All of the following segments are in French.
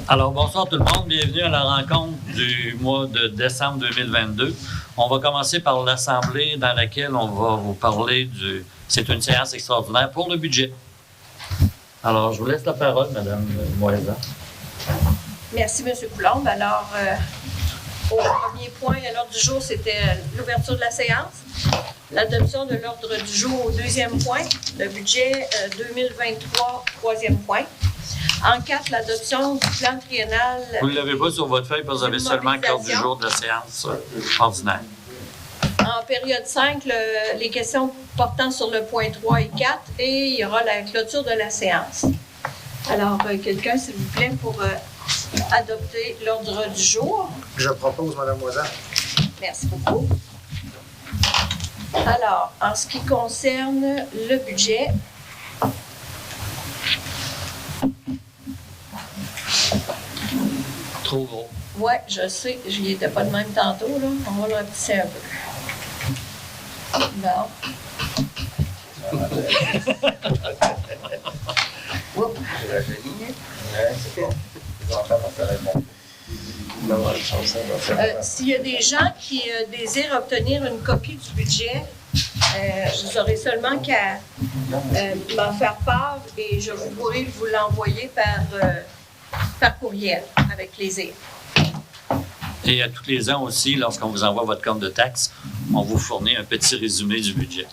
Alors, bonsoir tout le monde. Bienvenue à la rencontre du mois de décembre 2022. On va commencer par l'Assemblée dans laquelle on va vous parler du... C'est une séance extraordinaire pour le budget. Alors, je vous laisse la parole, Mme Moisan. Merci, M. Coulombe. Alors, au premier point à l'ordre du jour, c'était l'ouverture de la séance. L'adoption de l'ordre du jour au deuxième point, le budget 2023, troisième point. En 4, l'adoption du plan triennal. Vous ne l'avez pas sur votre feuille parce que vous avez seulement l'ordre du jour de la séance ordinaire. En période 5, les questions portant sur le point 3 et 4, et il y aura la clôture de la séance. Alors, quelqu'un, s'il vous plaît, pour adopter l'ordre du jour. Je propose, Mme Moisan. Merci beaucoup. Alors, en ce qui concerne le budget, Trop gros. oui, je sais, je n'y étais pas de même tantôt, là. On va le rapetisser un peu. Bon. Oups. S'il y a des gens qui désirent obtenir une copie du budget, vous aurez seulement qu'à m'en faire part et je pourrai vous l'envoyer par courriel, avec plaisir. Et à tous les ans aussi, lorsqu'on vous envoie votre compte de taxes, on vous fournit un petit résumé du budget.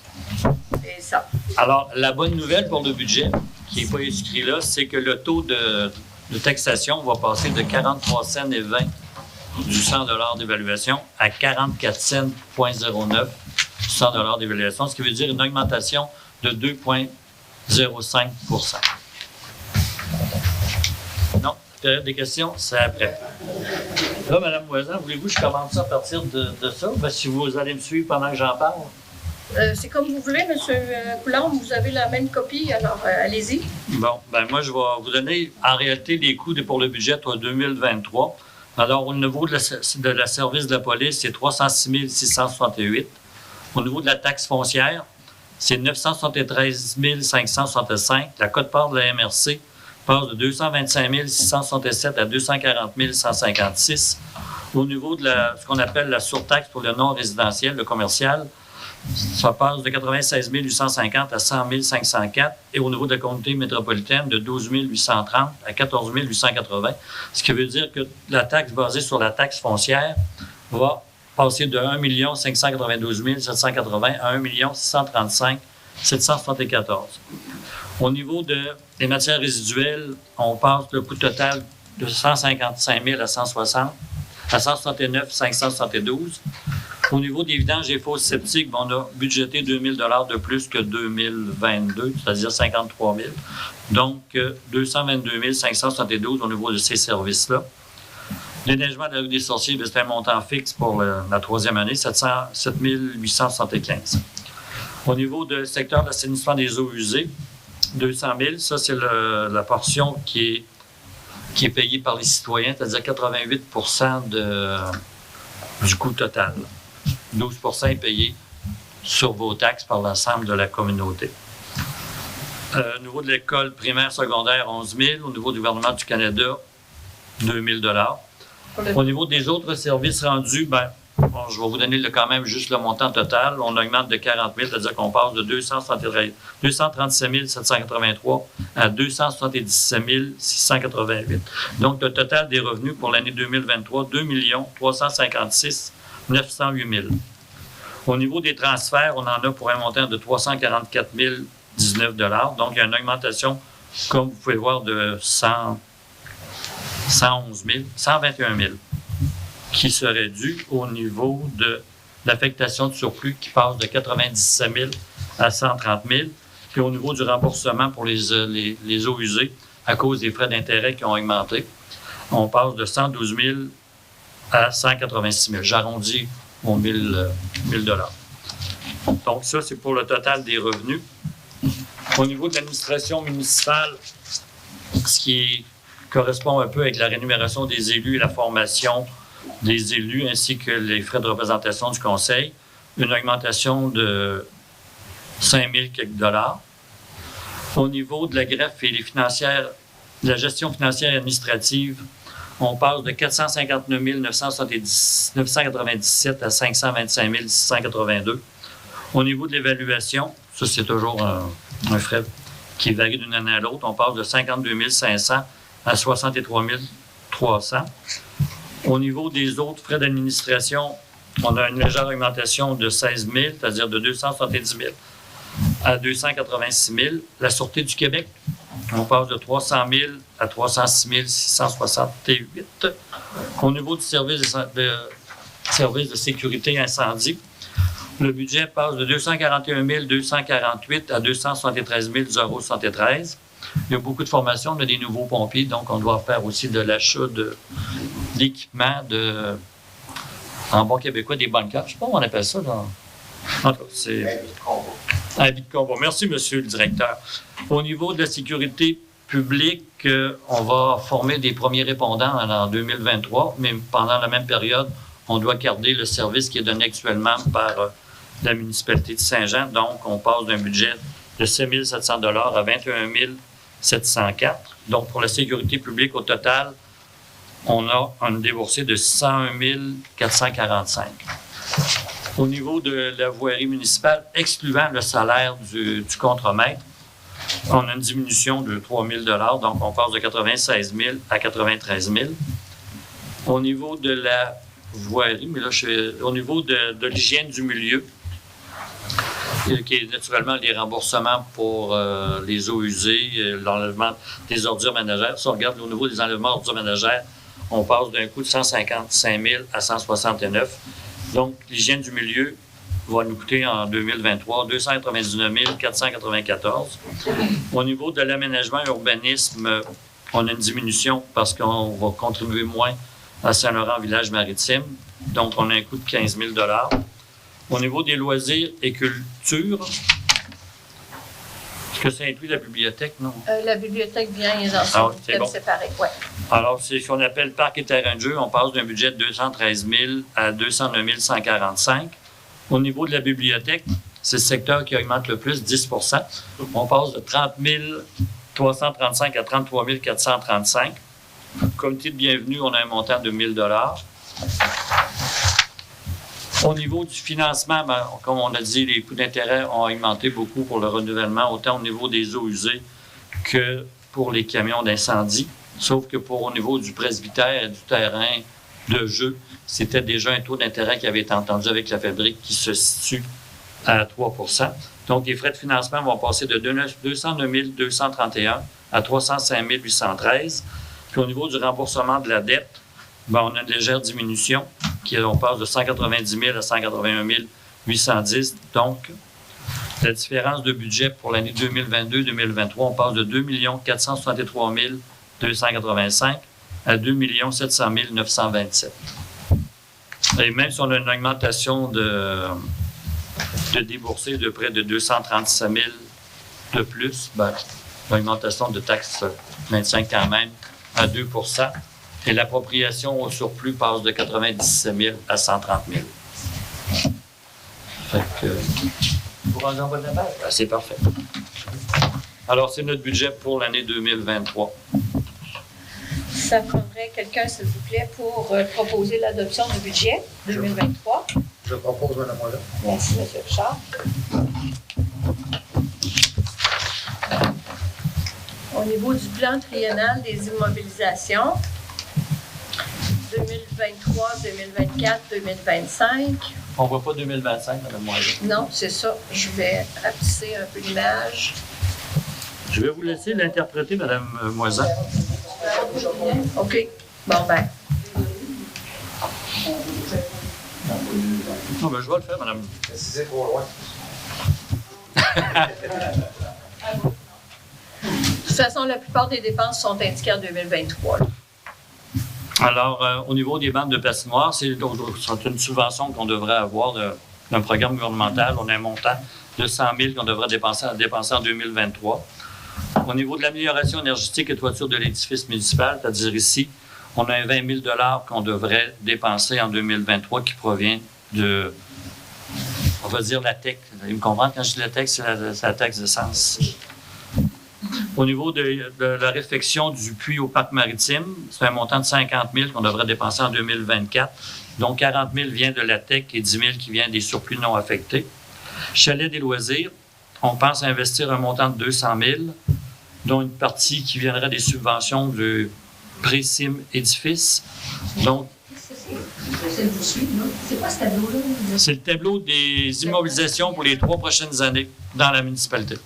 C'est ça. Alors, la bonne nouvelle pour le budget, qui n'est pas écrit là, c'est que le taux de taxation va passer de 43 cents et 20 du 100 $ d'évaluation à 44 cents,09 du 100 $ d'évaluation, ce qui veut dire une augmentation de 2,05 %. Non, période des questions, c'est après. Là, Mme Moisan, voulez-vous que je commence à partir de ça? Ben, si vous allez me suivre pendant que j'en parle. C'est comme vous voulez, M. Coulombe, vous avez la même copie, alors allez-y. Bon, ben moi, je vais vous donner en réalité les coûts pour le budget pour 2023. Alors, au niveau de la service de la police, c'est 306 668. Au niveau de la taxe foncière, c'est 973 565. La quote-part de la MRC passe de 225 667 à 240 156. Au niveau de ce qu'on appelle la surtaxe pour le non-résidentiel, le commercial, ça passe de 96 850 à 100 504. Et au niveau de la communauté métropolitaine, de 12 830 à 14 880. Ce qui veut dire que la taxe basée sur la taxe foncière va passer de 1 592 780 à 1 635 774. Au niveau des matières résiduelles, on passe le coût total de 155 000 à 160, à 169 572. Au niveau des vidanges et fosses septiques, on a budgété 2 000 $ de plus que 2022, c'est-à-dire 53 000. Donc, 222 572 au niveau de ces services-là. L'éneigement de la rue des Sorciers, c'est un montant fixe pour la troisième année, 7 875. Au niveau du secteur de l'assainissement des eaux usées, 200 000, ça, c'est la portion qui est payée par les citoyens, c'est-à-dire 88 % du coût total. 12 % est payé sur vos taxes par l'ensemble de la communauté. Au niveau de l'école primaire secondaire, 11 000. Au niveau du gouvernement du Canada, 2 000 $. Au niveau des autres services rendus, je vais vous donner quand même juste le montant total. On augmente de 40 000, c'est-à-dire qu'on passe de 237 783 à 277 688. Donc, le total des revenus pour l'année 2023, 2 356 908 000. Au niveau des transferts, on en a pour un montant de 344 019 $. Donc, il y a une augmentation, comme vous pouvez voir, de 121 000 qui serait due au niveau de l'affectation de surplus qui passe de 97 000 à 130 000. Puis au niveau du remboursement pour les eaux usées, à cause des frais d'intérêt qui ont augmenté, on passe de 112 000 à 186 000. J'arrondis aux 1 000 $. Donc, ça, c'est pour le total des revenus. Au niveau de l'administration municipale, ce qui correspond un peu avec la rémunération des élus et la formation des élus, ainsi que les frais de représentation du conseil, une augmentation de 5 000 quelques dollars. Au niveau de la greffe et de la gestion financière et administrative, On passe de 459 997 à 525 682. Au niveau de l'évaluation, ça c'est toujours un frais qui varie d'une année à l'autre. On passe de 52 500 à 63 300. Au niveau des autres frais d'administration, on a une légère augmentation de 16 000, c'est-à-dire de 270 000 à 286 000. La Sûreté du Québec, on passe de 300 000 à 306 668. Au niveau du service de sécurité incendie, le budget passe de 241 248 à 273 073. Il y a beaucoup de formations, on a des nouveaux pompiers, donc on doit faire aussi de l'achat d'équipements en bon québécois, des bunkers. Je ne sais pas comment on appelle ça. En tout cas, c'est habit de combat. Merci, monsieur le directeur. Au niveau de la sécurité publique, on va former des premiers répondants en 2023, mais pendant la même période, on doit garder le service qui est donné actuellement par la municipalité de Saint-Jean. Donc, on passe d'un budget de 7 700 $ à 21 704. Donc, pour la sécurité publique, au total, on a un déboursé de 101 445. Au niveau de la voirie municipale, excluant le salaire du contremaître, on a une diminution de 3 000 $, donc on passe de 96 000 à 93 000. Au niveau de la voirie, mais là, au niveau de l'hygiène du milieu, qui est naturellement les remboursements pour les eaux usées, l'enlèvement des ordures ménagères. Si on regarde au niveau des enlèvements d'ordures ménagères, on passe d'un coût de 155 000 à 169. Donc, l'hygiène du milieu va nous coûter en 2023 299 494. Au niveau de l'aménagement et urbanisme, on a une diminution parce qu'on va contribuer moins à Saint-Laurent, village maritime. Donc, on a un coût de 15 000 $. Au niveau des loisirs et culture, est-ce que ça inclut la bibliothèque, non? La bibliothèque vient dans un thème séparé, oui. Alors, c'est ce qu'on appelle parc et terrain de jeu. On passe d'un budget de 213 000 à 209 145. Au niveau de la bibliothèque, c'est le secteur qui augmente le plus, 10 %. On passe de 30 335 à 33 435. Comité de bienvenue, on a un montant de 1 000 $. Au niveau du financement, comme on a dit, les coûts d'intérêt ont augmenté beaucoup pour le renouvellement, autant au niveau des eaux usées que pour les camions d'incendie. Sauf que au niveau du presbytère et du terrain de jeu, c'était déjà un taux d'intérêt qui avait été entendu avec la fabrique qui se situe à 3 %. Donc, les frais de financement vont passer de 209 231 à 305 813. Puis au niveau du remboursement de la dette, on a une légère diminution, on passe de 190 000 à 181 810. Donc, la différence de budget pour l'année 2022-2023, on passe de 2 463 285 à 2 700 927. Et même si on a une augmentation de déboursés de près de 237 000 de plus, l'augmentation de taxes maintient quand même à 2 % et l'appropriation au surplus passe de 97 000 à 130 000. Fait que, vous rendez en bas de la page? C'est parfait. Alors, c'est notre budget pour l'année 2023. Ça prendrait quelqu'un, s'il vous plaît, pour proposer l'adoption du budget 2023. Je propose, Mme Moisin. Merci, M. Richard. Au niveau du plan triennal des immobilisations, 2023, 2024, 2025. On ne voit pas 2025, Mme Moisin. Non, c'est ça. Je vais rapetisser un peu l'image. Je vais vous laisser l'interpréter, Mme Moisin. OK. Bon, Non, je vais le faire, Mme. Si c'est trop loin. De toute façon, la plupart des dépenses sont indiquées en 2023. Là. Alors, au niveau des bandes de patinoire, c'est une subvention qu'on devrait avoir d'un programme gouvernemental. On a un montant de 100 000 qu'on devrait dépenser en 2023. Au niveau de l'amélioration énergétique et toiture de l'édifice municipal, c'est-à-dire ici, on a un 20 000 $ qu'on devrait dépenser en 2023 qui provient de, on va dire, la TEC. Vous me comprenez quand je dis la TEC, c'est la taxe d'essence. Au niveau de la réfection du puits au parc maritime, c'est un montant de 50 000 qu'on devrait dépenser en 2024. Donc, 40 000 vient de la TEC et 10 000 qui vient des surplus non affectés. Chalet des loisirs, on pense investir un montant de 200 000, dont une partie qui viendrait des subventions du Précim Édifice. Donc, c'est quoi ce tableau-là? c'est le tableau des immobilisations pour les 3 prochaines années dans la municipalité.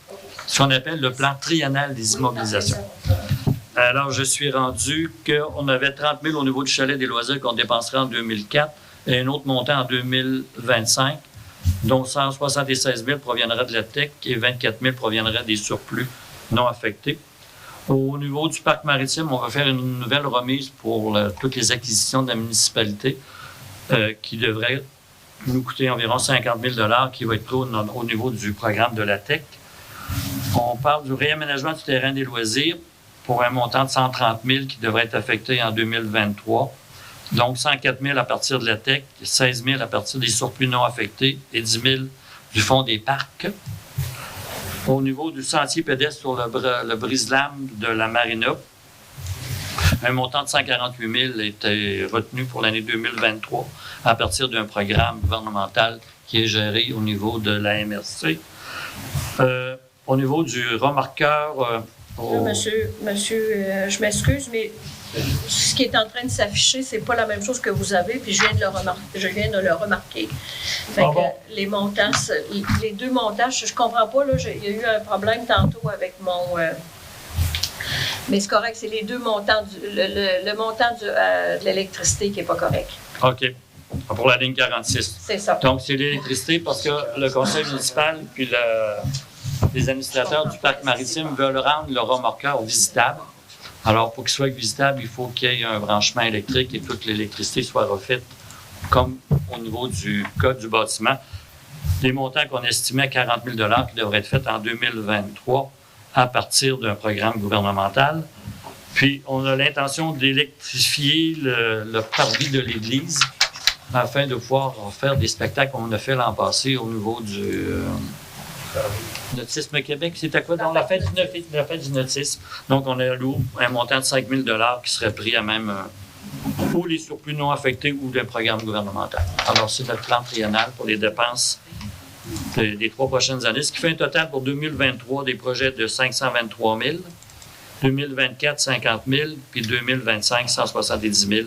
Ce qu'on appelle le plan triennal des immobilisations. Alors, je suis rendu qu'on avait 30 000 au niveau du chalet des loisirs qu'on dépenserait en 2004 et un autre montant en 2025, dont 176 000 proviendrait de la TEC et 24 000 proviendrait des surplus non affectés. Au niveau du parc maritime, on va faire une nouvelle remise pour toutes les acquisitions de la municipalité qui devrait nous coûter environ 50 000 $ qui va être pris au niveau du programme de la TEC. On parle du réaménagement du terrain des loisirs pour un montant de 130 000 qui devrait être affecté en 2023. Donc, 104 000 à partir de la TEC, 16 000 à partir des surplus non affectés et 10 000 du fonds des parcs. Au niveau du sentier pédestre sur le brise-lame de la Marina, un montant de 148 000 était retenu pour l'année 2023 à partir d'un programme gouvernemental qui est géré au niveau de la MRC. Au niveau du remorqueur... Monsieur, je m'excuse, mais ce qui est en train de s'afficher, c'est pas la même chose que vous avez, puis je viens de le remarquer. Fait que les montants, les deux montages, je comprends pas, là, il y a eu un problème tantôt avec mon... mais c'est correct, c'est les deux montants, le montant de l'électricité qui est pas correct. OK. Pour la ligne 46. C'est ça. Donc, c'est l'électricité parce que le conseil municipal puis les administrateurs du parc maritime veulent rendre le remorqueur visitable. Alors, pour qu'il soit visitable, il faut qu'il y ait un branchement électrique et toute l'électricité soit refaite comme au niveau du code du bâtiment. Des montants qu'on estimait à 40 000 $ qui devraient être faits en 2023 à partir d'un programme gouvernemental. Puis, on a l'intention d'électrifier le parvis de l'église afin de pouvoir faire des spectacles comme on a fait l'an passé au niveau du Nautisme Québec. C'était quoi? Dans la fête du nautisme. Donc, on a alloué un montant de 5 000 $ qui serait pris à même ou les surplus non affectés ou d'un programme gouvernemental. Alors, c'est notre plan triennal pour les dépenses des 3 prochaines années, ce qui fait un total pour 2023 des projets de 523 000, 2024, 50 000, puis 2025, 170 000.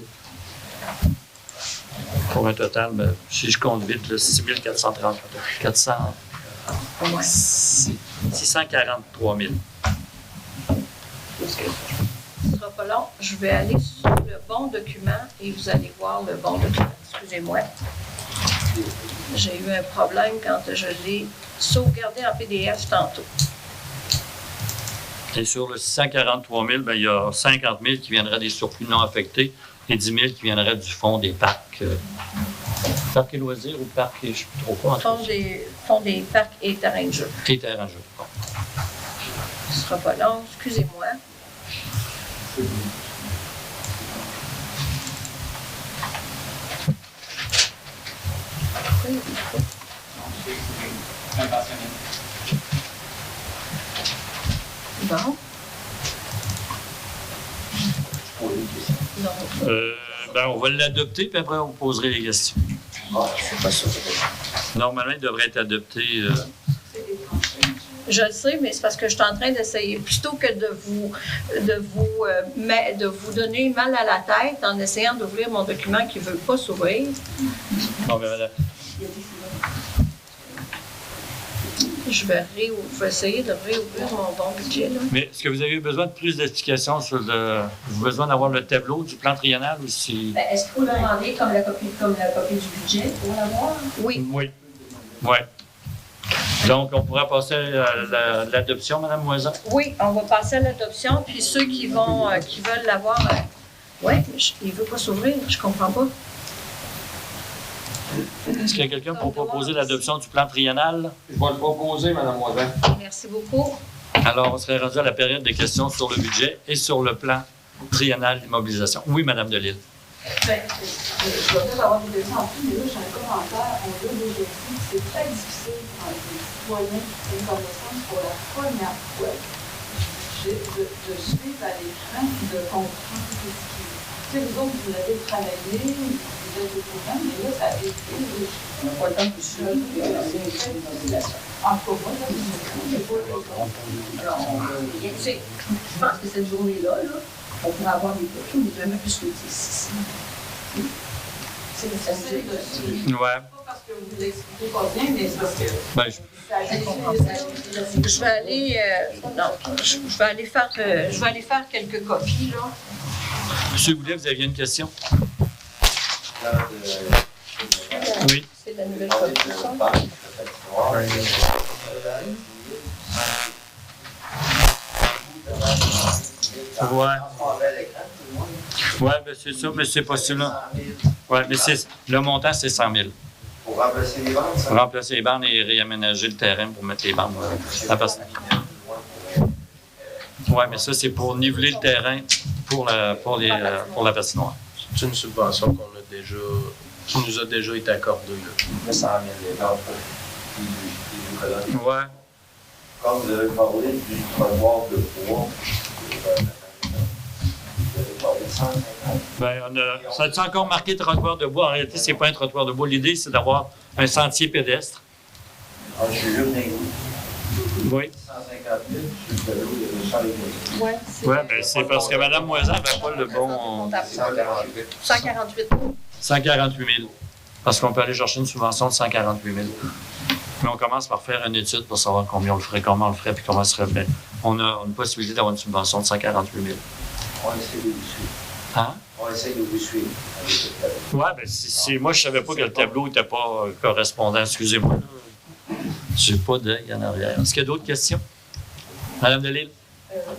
Pour un total, si je compte vite, 6 643 000. Ce ne sera pas long. Je vais aller sur le bon document et vous allez voir le bon document. Excusez-moi. J'ai eu un problème quand je l'ai sauvegardé en PDF tantôt. Et sur le 643 000, il y a 50 000 qui viendraient des surplus non affectés et 10 000 qui viendraient du fonds des parcs. Parcs et loisirs ou parcs, je ne sais plus trop quoi. Fonds des parcs et terrains de jeu. Et terrains de jeu. Bon. Ce ne sera pas long, excusez-moi. Bon. Non. On va l'adopter, puis après, on poserait les questions. Je ne suis pas sûre. Normalement, il devrait être adopté. Je le sais, mais c'est parce que je suis en train d'essayer, plutôt que de vous donner mal à la tête en essayant d'ouvrir mon document qui ne veut pas s'ouvrir. Bon, ben voilà. Je vais essayer de réouvrir mon bon budget. Là. Mais est-ce que vous avez besoin de plus d'explications sur vous avez besoin d'avoir le tableau du plan triennal ou si... Est-ce qu'il faut le demander comme la copie du budget pour l'avoir? Oui. Oui. Oui. Donc, on pourra passer à l'adoption, Mme Moisan? Oui, on va passer à l'adoption. Puis ceux qui veulent l'avoir... oui, mais il ne veut pas s'ouvrir. Je ne comprends pas. Est-ce qu'il y a quelqu'un pour proposer l'adoption du plan triennal? Je vais le proposer, Mme Moisin. Merci beaucoup. Alors, on serait rendu à la période des questions sur le budget et sur le plan triennal d'immobilisation. Oui, Mme Delisle. Je vais peut-être avoir des questions en plus, mais là, j'ai un commentaire. On l'a déjà dit, c'est très difficile pour les citoyens qui prennent connaissance pour la première fois de suivre à l'écran et de comprendre ce qui... Tu sais, vous autres, vous l'avez travaillé, vous êtes au courant, mais là, ça écrit. On n'a pas le temps de suivre. En tout cas, moi, là, je pas Alors, tu sais, je pense que cette journée-là, on pourrait avoir des copies, mais vraiment plus que 10. C'est le samedi. Ouais. Pas parce que vous l'expliquez pas bien, mais c'est parce que... Ben, Je vais aller, je vais aller faire quelques copies, là. Monsieur Goulet, vous aviez une question? Oui. C'est la nouvelle copie, ça. Ouais. Ouais, ben c'est ça, mais c'est possible. Ouais, mais le montant, c'est 100 000. Pour remplacer les bandes, ça? Pour remplacer les bandes et réaménager le terrain pour mettre les bandes. Oui, mais ça, c'est pour niveler le terrain pour la patinoire. C'est une subvention qui nous a déjà été accordée. Le 100 000, les bandes, les colonnes. Ouais. Comme vous avez parlé du trottoir de bois, vous avez parlé de 150. Ben, ça a encore marqué trottoir de bois. En réalité, c'est pas un trottoir de bois. L'idée, c'est d'avoir un sentier pédestre. Ah, je suis juste d'un goût. Oui. 150 000, je suis de l'eau, il y a 100 000. Oui, Oui, ben, c'est parce que Mme Moisan n'avait pas le bon 148. 148. 148 000. Parce qu'on peut aller chercher une subvention de 148 000. Mais on commence par faire une étude pour savoir combien on le ferait, comment on le ferait, puis comment ça serait fait. On a une possibilité d'avoir une subvention de 148 000. On essaie de vous suivre. Hein? On essaie de vous suivre. Avec le tableau. Oui, bien, moi, je savais pas que le tableau n'était pas correspondant. Excusez-moi. J'ai pas d'œil en arrière. Est-ce qu'il y a d'autres questions? Madame Delisle?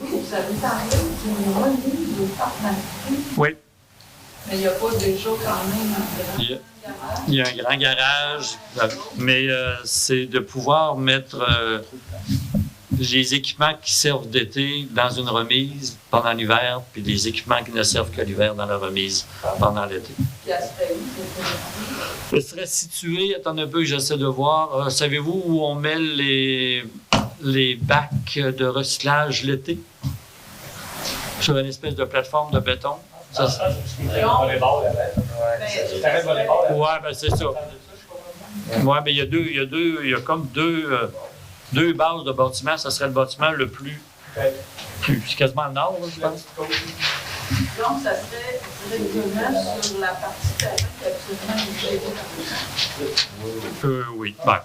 Vous avez parlé d'une remise de parc Marie, Oui. mais il n'y a pas déjà quand même un Il y a- grand garage. Il y a un grand garage, mais c'est de pouvoir mettre les équipements qui servent d'été dans une remise pendant l'hiver, puis les équipements qui ne servent que l'hiver dans la remise pendant l'été. Puis elle serait où, cette remise? Ce serait situé, attendez un peu que j'essaie de voir, savez-vous où on met les bacs de recyclage l'été? Sur une espèce de plateforme de béton. Ça, ouais, ben c'est ça. Ouais, mais il y a comme deux bases de bâtiments. Ça serait le bâtiment le plus quasiment le nord, là, je pense. Donc, ça serait directement sur la partie terrain qui est absolument gérée Oui. Ben,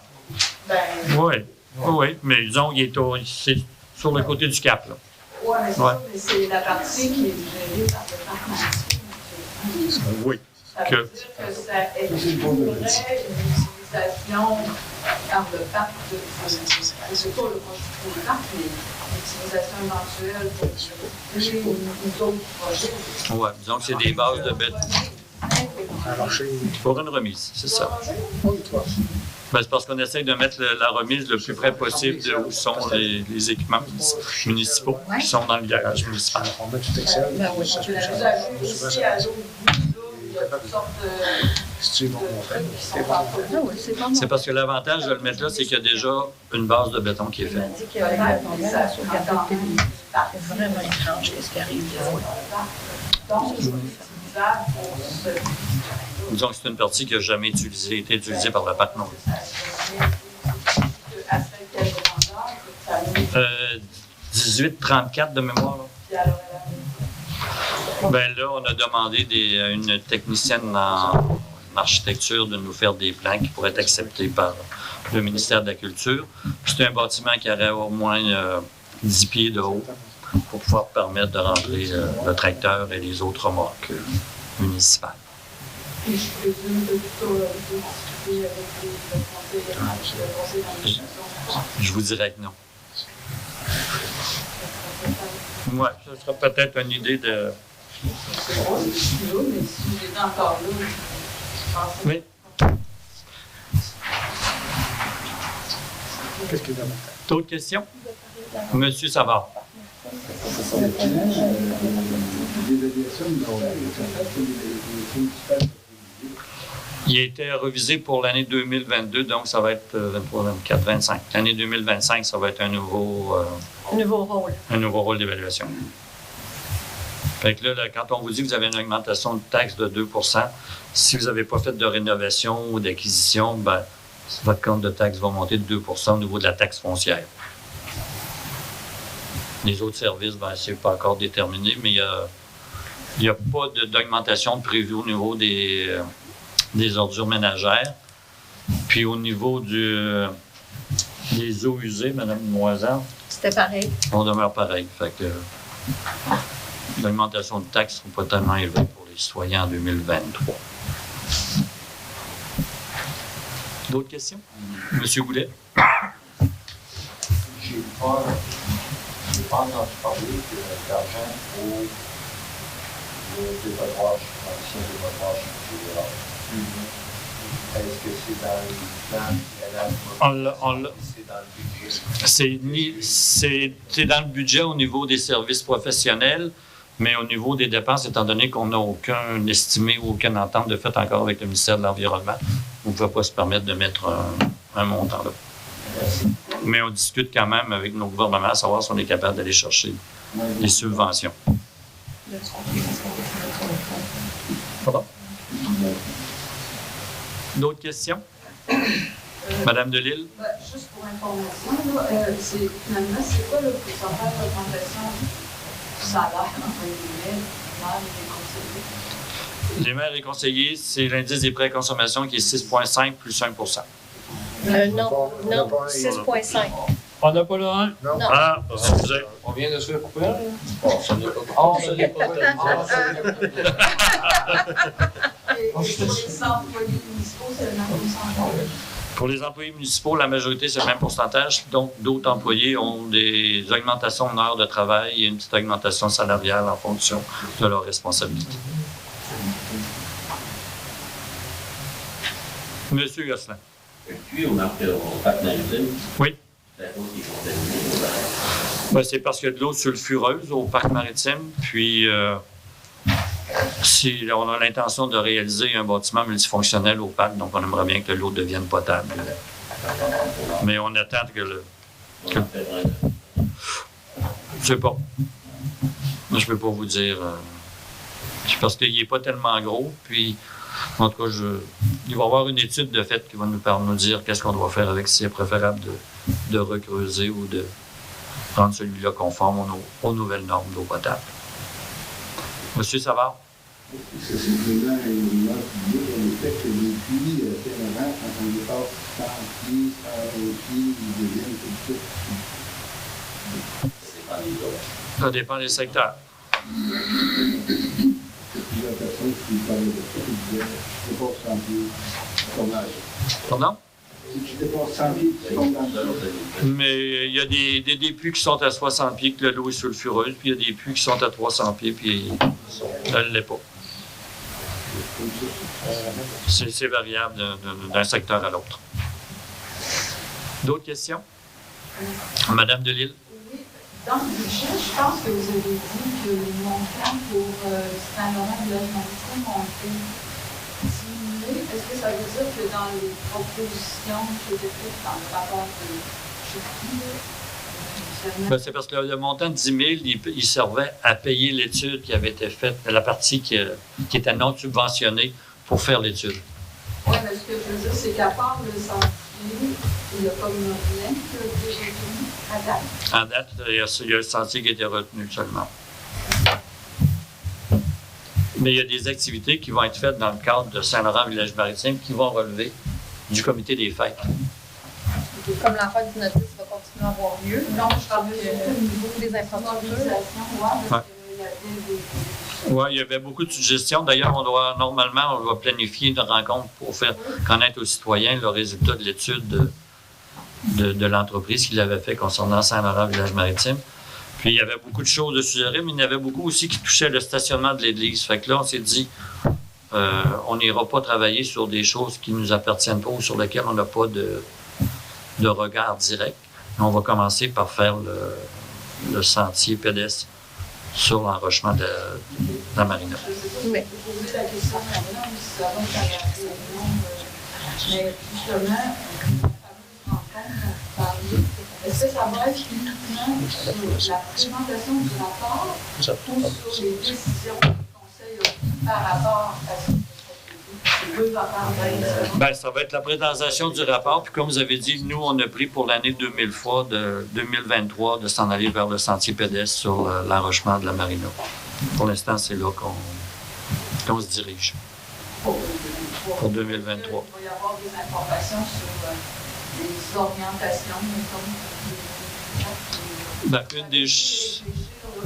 Ben, oui, mais disons, c'est sur le côté du Cap, là. ouais, mais c'est Ouais. ça, mais c'est la partie qui est gérée par le parc Marie. Oui. Ça Que- veut dire que ça exclurait une utilisation par le parc de... C'est pas le construction du parc, mais l'utilisation éventuelle pour d'autres projets. Ouais, disons que c'est des bases de béton. Pour une remise, c'est ça. Ben, c'est parce qu'on essaie de mettre la remise le plus près possible de où sont les équipements municipaux qui sont dans le garage municipal. On met tout Excel. Ben oui. Vous avez ici à l'autre bout, là, il y a toutes sortes de... Si tu veux montrer. qui sont en train Ah oui, c'est pas C'est parce que l'avantage de le mettre là, c'est qu'il y a déjà une base de béton qui est Il m'a faite. dit qu'il y avait la tendance sur regarder la télé. C'est vraiment étrange ce qui arrive des fois. Donc, c'est utilisable pour ce... Disons que c'est une partie qui n'a jamais été utilisée par le parc non. À quelle grandeur, 1834 de mémoire. Là. puis alors, Ben là, on a demandé à une technicienne en architecture de nous faire des plans qui pourraient être acceptés par le ministère de la Culture. C'est un bâtiment qui aurait au moins 10 pieds de haut pour pouvoir permettre de rentrer le tracteur et les autres remorques municipales. puis je présume que tout ça a été discuté avec le conseil d'administration. Je vous dirais que non. Oui, ce sera peut-être une idée de... C'est drôle, je suis là, mais si j'étais encore là, je pense que... Oui. Qu'est-ce qu'il y a? D'autres questions? Monsieur Savard. Il a été révisé pour l'année 2022, donc ça va être 23, 24, 25. L'année 2025, ça va être un nouveau Nouveau rôle. Un nouveau rôle d'évaluation. Fait que là, quand on vous dit que vous avez une augmentation de taxes de 2 si vous n'avez pas fait de rénovation ou d'acquisition, ben, votre compte de taxes va monter de 2 au niveau de la taxe foncière. Les autres services, ben, c'est pas encore déterminé, mais il n'y a pas d'augmentation prévue au niveau des ordures ménagères. Puis au niveau des eaux usées, Mme Moisan, C'était pareil. on demeure pareil. Fait que l'augmentation de taxes ne sera pas tellement élevée pour les citoyens en 2023. D'autres questions? Monsieur Goulet? J'ai pas entendu parler d'argent au dépotoir, l'ancien dépotoir fédéral. Est-ce que c'est dans le plan c'est dans le budget? C'est dans le budget au niveau des services professionnels, mais au niveau des dépenses, étant donné qu'on n'a aucun estimé ou aucune entente de fait encore avec le ministère de l'Environnement, on ne pouvait pas se permettre de mettre un montant là. Mais on discute quand même avec nos gouvernements à savoir si on est capable d'aller chercher les subventions. Pardon? D'autres questions? Madame Delille? Juste pour information, finalement, c'est quoi le pourcentage d'augmentation du salaire, entre guillemets, maire et conseillers? Les maires et conseillers, c'est l'indice des prêts à consommation qui est 6,5 plus 1 Non, 6,5. On n'a pas le 1? Non. Ah, excusez. On vient de se faire couper, là? Bon, ça n'est pas Et pour les employés municipaux, c'est le même pourcentage? Pour les employés municipaux, la majorité, c'est le même pourcentage. Donc, d'autres employés ont des augmentations en heures de travail et une petite augmentation salariale en fonction de leurs responsabilités. Monsieur Gosselin. Puis, on a fait au parc maritime. Oui. La route est contaminée. Ben, c'est parce qu'il y a de l'eau sulfureuse au parc maritime. Puis, si on a l'intention de réaliser un bâtiment multifonctionnel au parc, donc on aimerait bien que l'eau devienne potable. Mais on attend que On a fait un. je sais pas. Moi, je peux pas vous dire. C'est parce qu'il n'est pas tellement gros. Puis, en tout cas, il va y avoir une étude de fait qui va nous dire qu'est-ce qu'on doit faire avec, si c'est préférable de recreuser ou de rendre celui-là conforme aux nouvelles normes d'eau potable. Monsieur Savard? C'est simplement une note publique, en effet, que les puits fédéraux, quand on dépasse 100 pieds, 100 pieds, ils deviennent tout de suite. C'est pas les autres. Ça dépend des secteurs. Plusieurs personnes qui parlaient de ça, qui disaient, je dépasse 100 pieds, comme là. Pardon? Si tu dépasses 100 pieds, tu tombes dans le sol. Mais il y a des puits qui sont à 60 pieds, que l'eau est sulfureuse, puis il y a des puits qui sont à 300 pieds, puis elle ne l'est pas. C'est variable d'un secteur à l'autre. D'autres questions? Madame Delille? Oui, dans le budget, je pense que vous avez dit que les montants pour Saint-Laurent de Village Maritime ont été diminués. Est-ce que ça veut dire que dans les propositions qui étaient faites dans le rapport de Ben, c'est parce que le montant de 10 000, il servait à payer l'étude qui avait été faite, la partie qui était non subventionnée pour faire l'étude. Oui, mais ce que je veux dire, c'est qu'à part le sentier, il n'y a pas rien qui a été retenu à date. En date, il y a le sentier qui a été retenu seulement. Mais il y a des activités qui vont être faites dans le cadre de Saint-Laurent Village Maritime qui vont relever du comité des fêtes. Comme la fête du notice va continuer à avoir lieu. Non, je parle surtout au niveau des infrastructures. Oui, il y avait beaucoup de suggestions. D'ailleurs, on doit planifier une rencontre pour faire connaître aux citoyens le résultat de l'étude de l'entreprise qu'il avait fait concernant Saint-Laurent Village Maritime. Puis il y avait beaucoup de choses de suggérer, mais il y en avait beaucoup aussi qui touchaient le stationnement de l'église. Fait que là, on s'est dit, on n'ira pas travailler sur des choses qui ne nous appartiennent pas ou sur lesquelles on n'a pas de regard direct. On va commencer par faire le sentier pédestre sur l'enrochement de la marina. Je ne sais pas si vous posez la question maintenant ou si ça va être à la réunion. Mais justement, la fameuse rencontre dont vous parlez, Est-ce que ça va être uniquement sur la présentation du rapport ou sur les décisions du Conseil par rapport à ce que c'est deux rapports différents? Bien, ça va être la présentation du rapport. Puis comme vous avez dit, nous, on a pris pour l'année 2023 de s'en aller vers le sentier pédestre sur l'enrochement de la marina. Pour l'instant, c'est là qu'on se dirige. Pour 2023. Il va y avoir des informations sur les orientations, Ben, une des...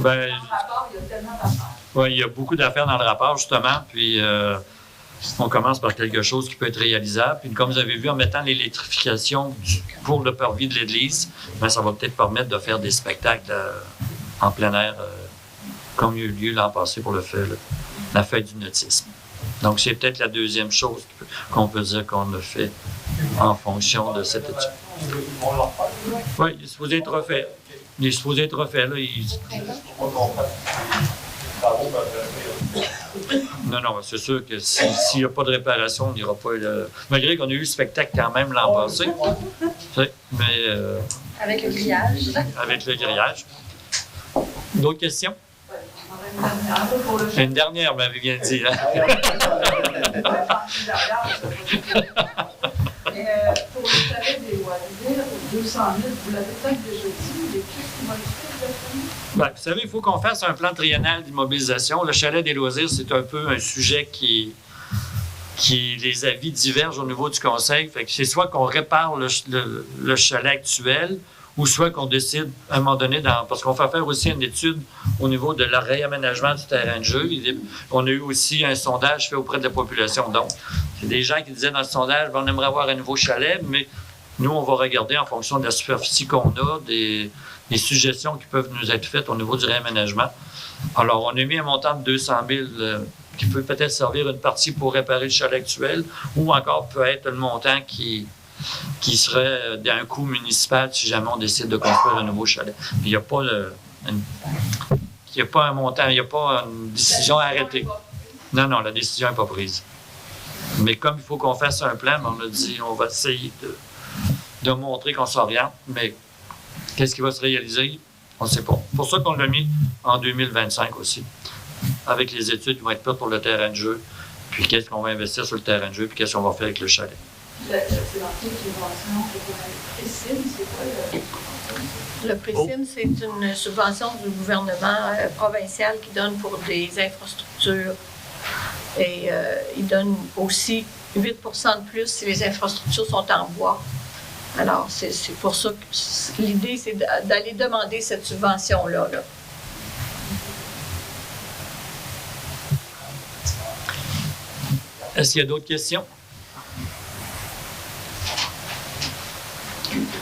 Dans le rapport, il y a tellement d'affaires. Oui, il y a beaucoup d'affaires dans le rapport, justement. Puis, on commence par quelque chose qui peut être réalisable. Puis, comme vous avez vu, en mettant l'électrification pour le parvis de l'église, ben, ça va peut-être permettre de faire des spectacles en plein air, comme il y a eu lieu l'an passé pour la fête du nautisme. Donc, c'est peut-être la deuxième chose qu'on peut dire qu'on a fait en fonction de cette étude. Oui, il est supposé être refait. Il est supposé être refait, là. Non, c'est sûr que s'il n'y a pas de réparation, on n'ira pas. Malgré qu'on a eu le spectacle quand même l'an passé. Mais. Avec le grillage. Avec le grillage. D'autres questions? Une dernière, vous m'avez bien dit. Hein? Pour le chalet des loisirs, 200 000, vous l'avez peut-être déjà dit, mais qu'est-ce qui va être fait exactement? Bien, vous savez, il faut qu'on fasse un plan triennal d'immobilisation. Le chalet des loisirs, c'est un peu un sujet qui les avis divergent au niveau du conseil. Fait que c'est soit qu'on répare le chalet actuel, ou soit qu'on décide à un moment donné, parce qu'on fait faire aussi une étude au niveau de la réaménagement du terrain de jeu. On a eu aussi un sondage fait auprès de la population. Donc, c'est des gens qui disaient dans le sondage, on aimerait avoir un nouveau chalet, mais nous, on va regarder en fonction de la superficie qu'on a, des suggestions qui peuvent nous être faites au niveau du réaménagement. Alors, on a mis un montant de 200 000 qui peut peut-être servir une partie pour réparer le chalet actuel, ou encore peut être le montant qui serait d'un coût municipal si jamais on décide de construire un nouveau chalet. Puis il n'y a pas un montant, il n'y a pas une décision arrêtée. Non, la décision n'est pas prise. Mais comme il faut qu'on fasse un plan, on a dit on va essayer de montrer qu'on s'oriente, mais qu'est-ce qui va se réaliser? On ne sait pas. C'est pour ça qu'on l'a mis en 2025 aussi, avec les études qui vont être faites pour le terrain de jeu, puis qu'est-ce qu'on va investir sur le terrain de jeu, puis qu'est-ce qu'on va faire avec le chalet. C'est dans quelle subvention? PRICIM, c'est quoi le PRICIM, c'est une subvention du gouvernement provincial qui donne pour des infrastructures. Et il donne aussi 8 de plus si les infrastructures sont en bois. Alors, c'est pour ça que l'idée, c'est d'aller demander cette subvention-là. Là. Est-ce qu'il y a d'autres questions?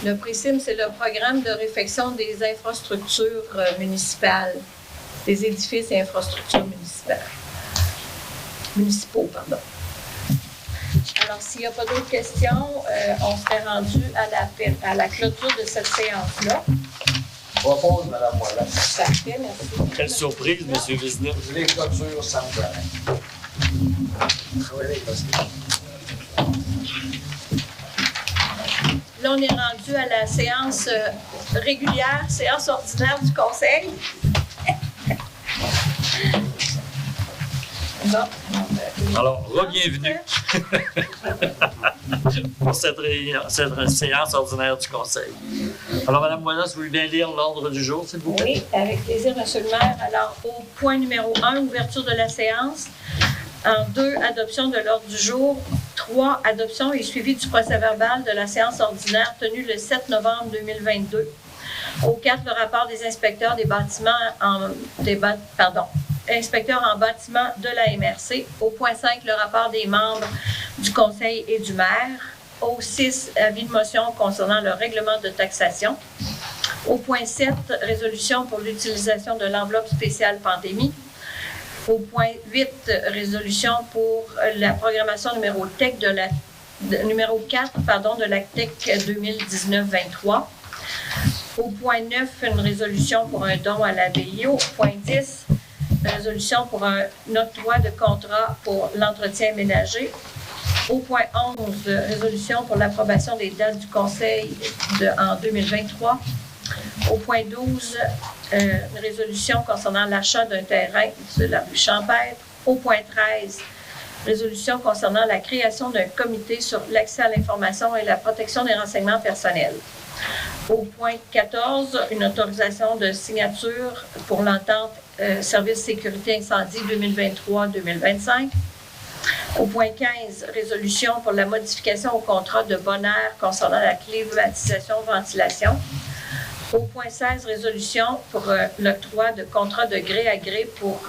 Le PRICIM, c'est le programme de réfection des infrastructures municipales, des édifices et infrastructures municipaux. Alors, s'il n'y a pas d'autres questions, on serait rendu à la clôture de cette séance-là. Propose, Mme Moilan. Parfait, merci. Quelle surprise, M. Vizina. Je les clôture sans problème. Là, on est rendu à la séance régulière, séance ordinaire du Conseil. Bon. Alors, re-bienvenue pour cette séance ordinaire du Conseil. Alors, Mme Moilan, si vous voulez bien lire l'ordre du jour, s'il vous plaît. Oui, avec plaisir, M. le maire. Alors, au point numéro 1, ouverture de la séance. En 2, adoption de l'ordre du jour. 3, adoption et suivi du procès-verbal de la séance ordinaire tenue le 7 novembre 2022. Au 4, le rapport des inspecteurs des bâtiments inspecteurs en bâtiment de la MRC. Au point 5, le rapport des membres du conseil et du maire. Au 6, avis de motion concernant le règlement de taxation. Au point 7, résolution pour l'utilisation de l'enveloppe spéciale pandémie. Au point 8, résolution pour la programmation numéro 4 de la TEC 2019-23. Au point 9, une résolution pour un don à la BIO. Au point 10, résolution pour un octroi de contrat pour l'entretien ménager. Au point 11, résolution pour l'approbation des dates du Conseil en 2023. Au point 12, résolution concernant l'achat d'un terrain de la rue Champêtre. Au point 13, résolution concernant la création d'un comité sur l'accès à l'information et la protection des renseignements personnels. Au point 14, une autorisation de signature pour l'entente Service sécurité incendie 2023-2025. Au point 15, résolution pour la modification au contrat de Bonaire concernant la climatisation-ventilation. Au point 16, résolution pour l'octroi de contrat de gré à gré pour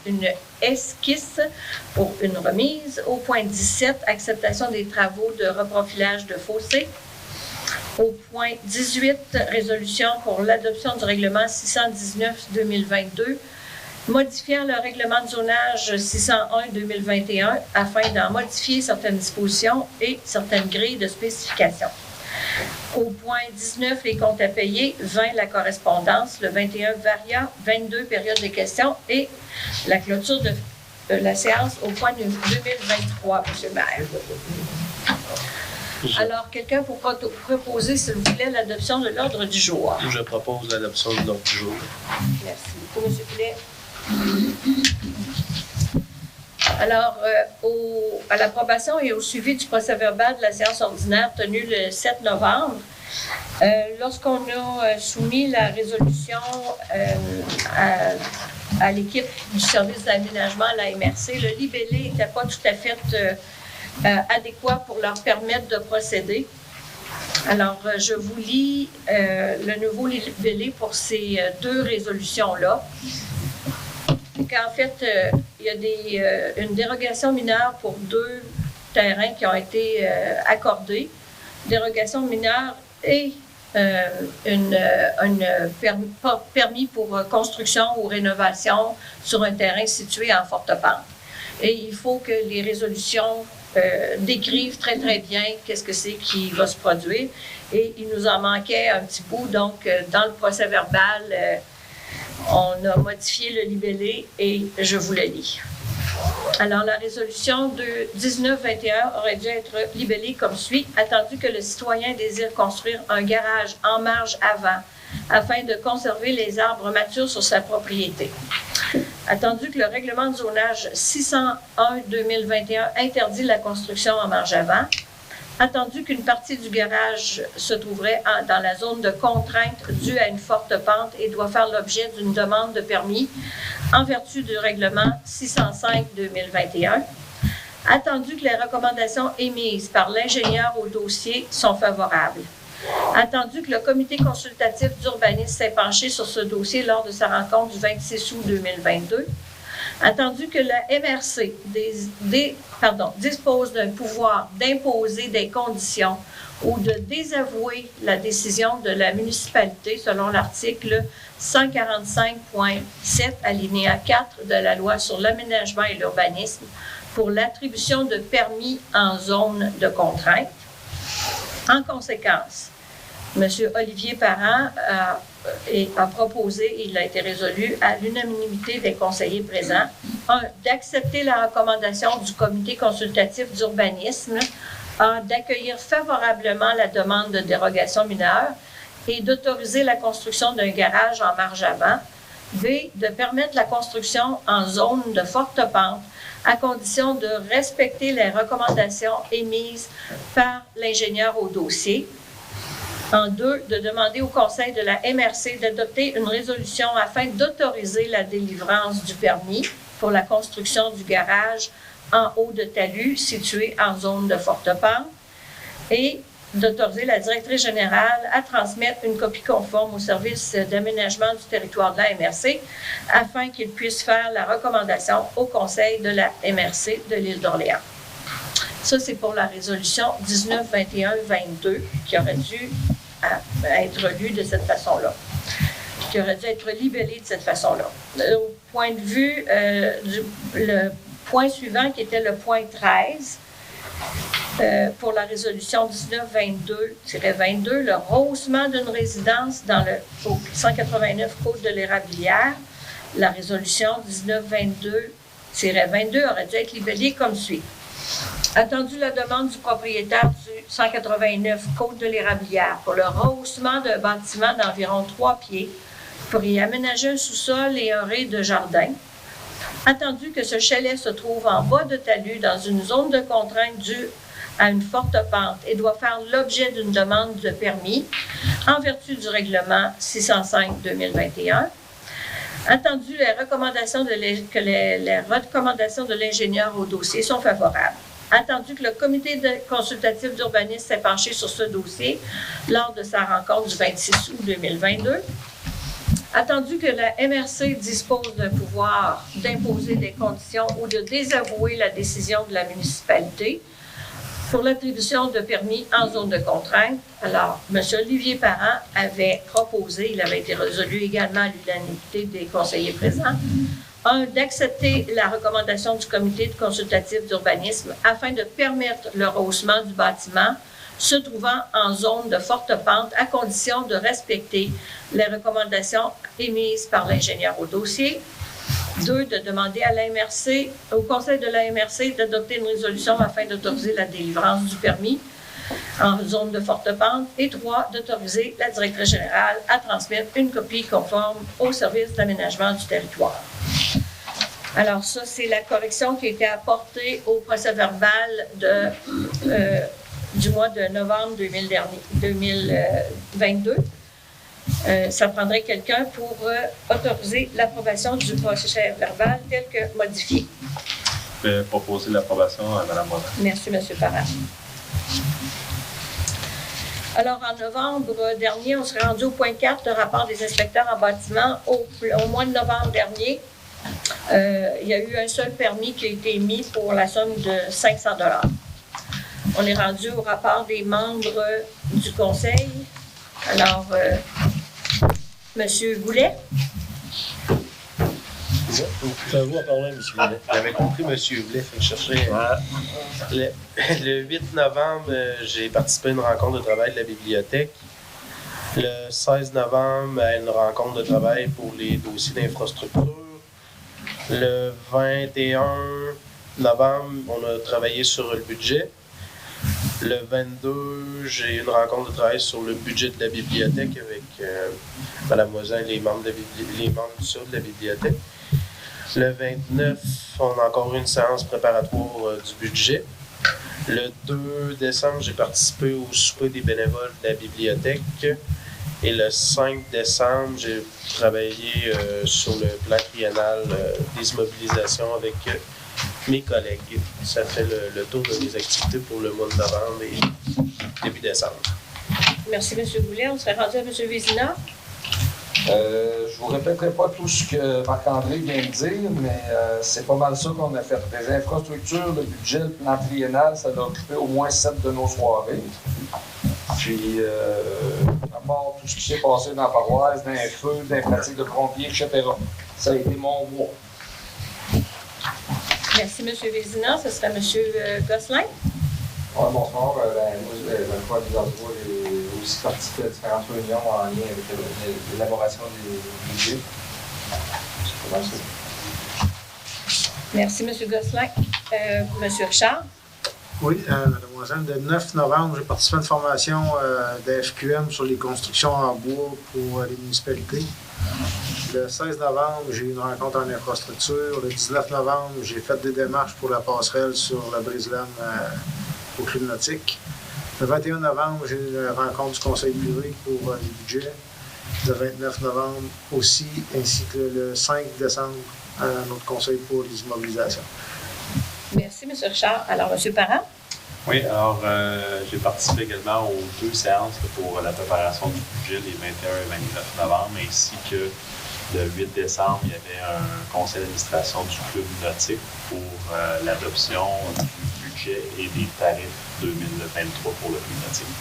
une esquisse pour une remise. Au point 17, acceptation des travaux de reprofilage de fossés. Au point 18, résolution pour l'adoption du règlement 619-2022, modifiant le règlement de zonage 601-2021 afin d'en modifier certaines dispositions et certaines grilles de spécification. Au point 19, les comptes à payer, 20, la correspondance, le 21, varia, 22, période de questions et la clôture de la séance au point 2023, M. le maire. Alors, quelqu'un pour proposer, s'il vous plaît, l'adoption de l'ordre du jour. Je propose l'adoption de l'ordre du jour. Merci beaucoup, M. Poulet. Alors, à l'approbation et au suivi du procès-verbal de la séance ordinaire tenue le 7 novembre, lorsqu'on a soumis la résolution à l'équipe du service d'aménagement à la MRC, le libellé n'était pas tout à fait adéquat pour leur permettre de procéder. Alors, je vous lis le nouveau libellé pour ces deux résolutions-là. En fait, il y a une dérogation mineure pour deux terrains qui ont été accordés. Dérogation mineure et permis pour construction ou rénovation sur un terrain situé en forte pente. Et il faut que les résolutions décrivent très, très bien qu'est-ce que c'est qui va se produire. Et il nous en manquait un petit bout. Donc, dans le procès-verbal, on a modifié le libellé et je vous le lis. Alors, la résolution de 1921 aurait dû être libellée comme suit. Attendu que le citoyen désire construire un garage en marge avant afin de conserver les arbres matures sur sa propriété. Attendu que le règlement de zonage 601-2021 interdit la construction en marge avant. Attendu qu'une partie du garage se trouverait dans la zone de contrainte due à une forte pente et doit faire l'objet d'une demande de permis en vertu du règlement 605-2021. Attendu que les recommandations émises par l'ingénieur au dossier sont favorables. Attendu que le comité consultatif d'urbanisme s'est penché sur ce dossier lors de sa rencontre du 26 août 2022. Attendu que la MRC dispose d'un pouvoir d'imposer des conditions ou de désavouer la décision de la municipalité selon l'article 145.7 alinéa 4 de la loi sur l'aménagement et l'urbanisme pour l'attribution de permis en zone de contrainte. En conséquence, M. Olivier Parent a proposé, et il a été résolu à l'unanimité des conseillers présents, d'accepter la recommandation du comité consultatif d'urbanisme, d'accueillir favorablement la demande de dérogation mineure et d'autoriser la construction d'un garage en marge avant, B, de permettre la construction en zone de forte pente à condition de respecter les recommandations émises par l'ingénieur au dossier. En 2, de demander au Conseil de la MRC d'adopter une résolution afin d'autoriser la délivrance du permis pour la construction du garage en haut de talus situé en zone de forte pente et d'autoriser la directrice générale à transmettre une copie conforme au service d'aménagement du territoire de la MRC afin qu'il puisse faire la recommandation au Conseil de la MRC de l'île d'Orléans. Ça, c'est pour la résolution 19-21-22 qui aurait dû être lue de cette façon-là, qui aurait dû être libellée de cette façon-là. Au point de vue le point suivant, qui était le point 13, pour la résolution 19-22-22, le rehaussement d'une résidence dans le 189 Côte de l'Érablière, la résolution 19-22 22 aurait dû être libellé comme suit. Attendu la demande du propriétaire du 189 Côte de l'Érablière pour le rehaussement d'un bâtiment d'environ 3 pieds pour y aménager un sous-sol et un rez de jardin. Attendu que ce chalet se trouve en bas de talus dans une zone de contrainte due à une forte pente et doit faire l'objet d'une demande de permis en vertu du règlement 605-2021. Attendu les recommandations les recommandations de l'ingénieur au dossier sont favorables. Attendu que le comité consultatif d'urbanisme s'est penché sur ce dossier lors de sa rencontre du 26 août 2022. Attendu que la MRC dispose d'un pouvoir d'imposer des conditions ou de désavouer la décision de la municipalité pour l'attribution de permis en zone de contrainte. Alors, M. Olivier Parent avait proposé, il avait été résolu également à l'unanimité des conseillers présents, d'accepter la recommandation du comité consultatif d'urbanisme afin de permettre le rehaussement du bâtiment se trouvant en zone de forte pente à condition de respecter les recommandations émises par l'ingénieur au dossier. 2, de demander à l'AMRC, au conseil de l'AMRC d'adopter une résolution afin d'autoriser la délivrance du permis en zone de forte pente. Et 3, d'autoriser la directrice générale à transmettre une copie conforme au service d'aménagement du territoire. Alors ça, c'est la correction qui a été apportée au procès-verbal du mois de novembre 2022. Ça prendrait quelqu'un pour autoriser l'approbation du procès-verbal tel que modifié. Je vais proposer l'approbation à Mme Morin. Merci, M. Parent. Alors, en novembre dernier, on serait rendu au point 4, le rapport des inspecteurs en bâtiment. Au mois de novembre dernier, il y a eu un seul permis qui a été émis pour la somme de 500 $. On est rendu au rapport des membres du conseil. Alors, M. Goulet. C'est à vous à parler, M. Goulet. J'avais compris, M. Goulet, il faut chercher. Le 8 novembre, j'ai participé à une rencontre de travail de la bibliothèque. Le 16 novembre, à une rencontre de travail pour les dossiers d'infrastructure. Le 21 novembre, on a travaillé sur le budget. Le 22, j'ai eu une rencontre de travail sur le budget de la bibliothèque avec Mme Moisin et les membres du SUR de la bibliothèque. Le 29, on a encore eu une séance préparatoire du budget. Le 2 décembre, j'ai participé au souper des bénévoles de la bibliothèque. Et le 5 décembre, j'ai travaillé sur le plan triennal des immobilisations avec mes collègues. Ça fait le tour de mes activités pour le mois de novembre et début décembre. Merci, M. Goulet. On serait rendu à M. Vézina. Je ne vous répéterai pas tout ce que Marc-André vient de dire, mais c'est pas mal ça qu'on a fait. Les infrastructures, le budget, le plan triennal, ça a occupé au moins 7 de nos soirées. Puis, à part tout ce qui s'est passé dans la paroisse, dans les feux, dans les pratiques de pompiers, etc. Ça a été mon mois. Merci, M. Vézina. Ce serait M. Gosselin. Oui, bonsoir. Moi, je vais aussi participé à différentes réunions en lien avec l'élaboration du budget. C'est pas mal ça. Merci, M. Gosselin. M. Richard. Oui, Mme Moisin, le 9 novembre, j'ai participé à une formation de FQM sur les constructions en bois pour les municipalités. Le 16 novembre, j'ai eu une rencontre en infrastructure. Le 19 novembre, j'ai fait des démarches pour la passerelle sur la brise-laine au club nautique. Le 21 novembre, j'ai eu une rencontre du conseil privé pour les budgets. Le 29 novembre aussi, ainsi que le 5 décembre, notre conseil pour les immobilisations. Merci, M. Richard. Alors, M. Parent? Oui, alors j'ai participé également aux 2 séances pour la préparation du budget les 21 et 29 novembre, ainsi que le 8 décembre, il y avait un conseil d'administration du club nautique pour l'adoption du budget et des tarifs 2023 pour le club nautique.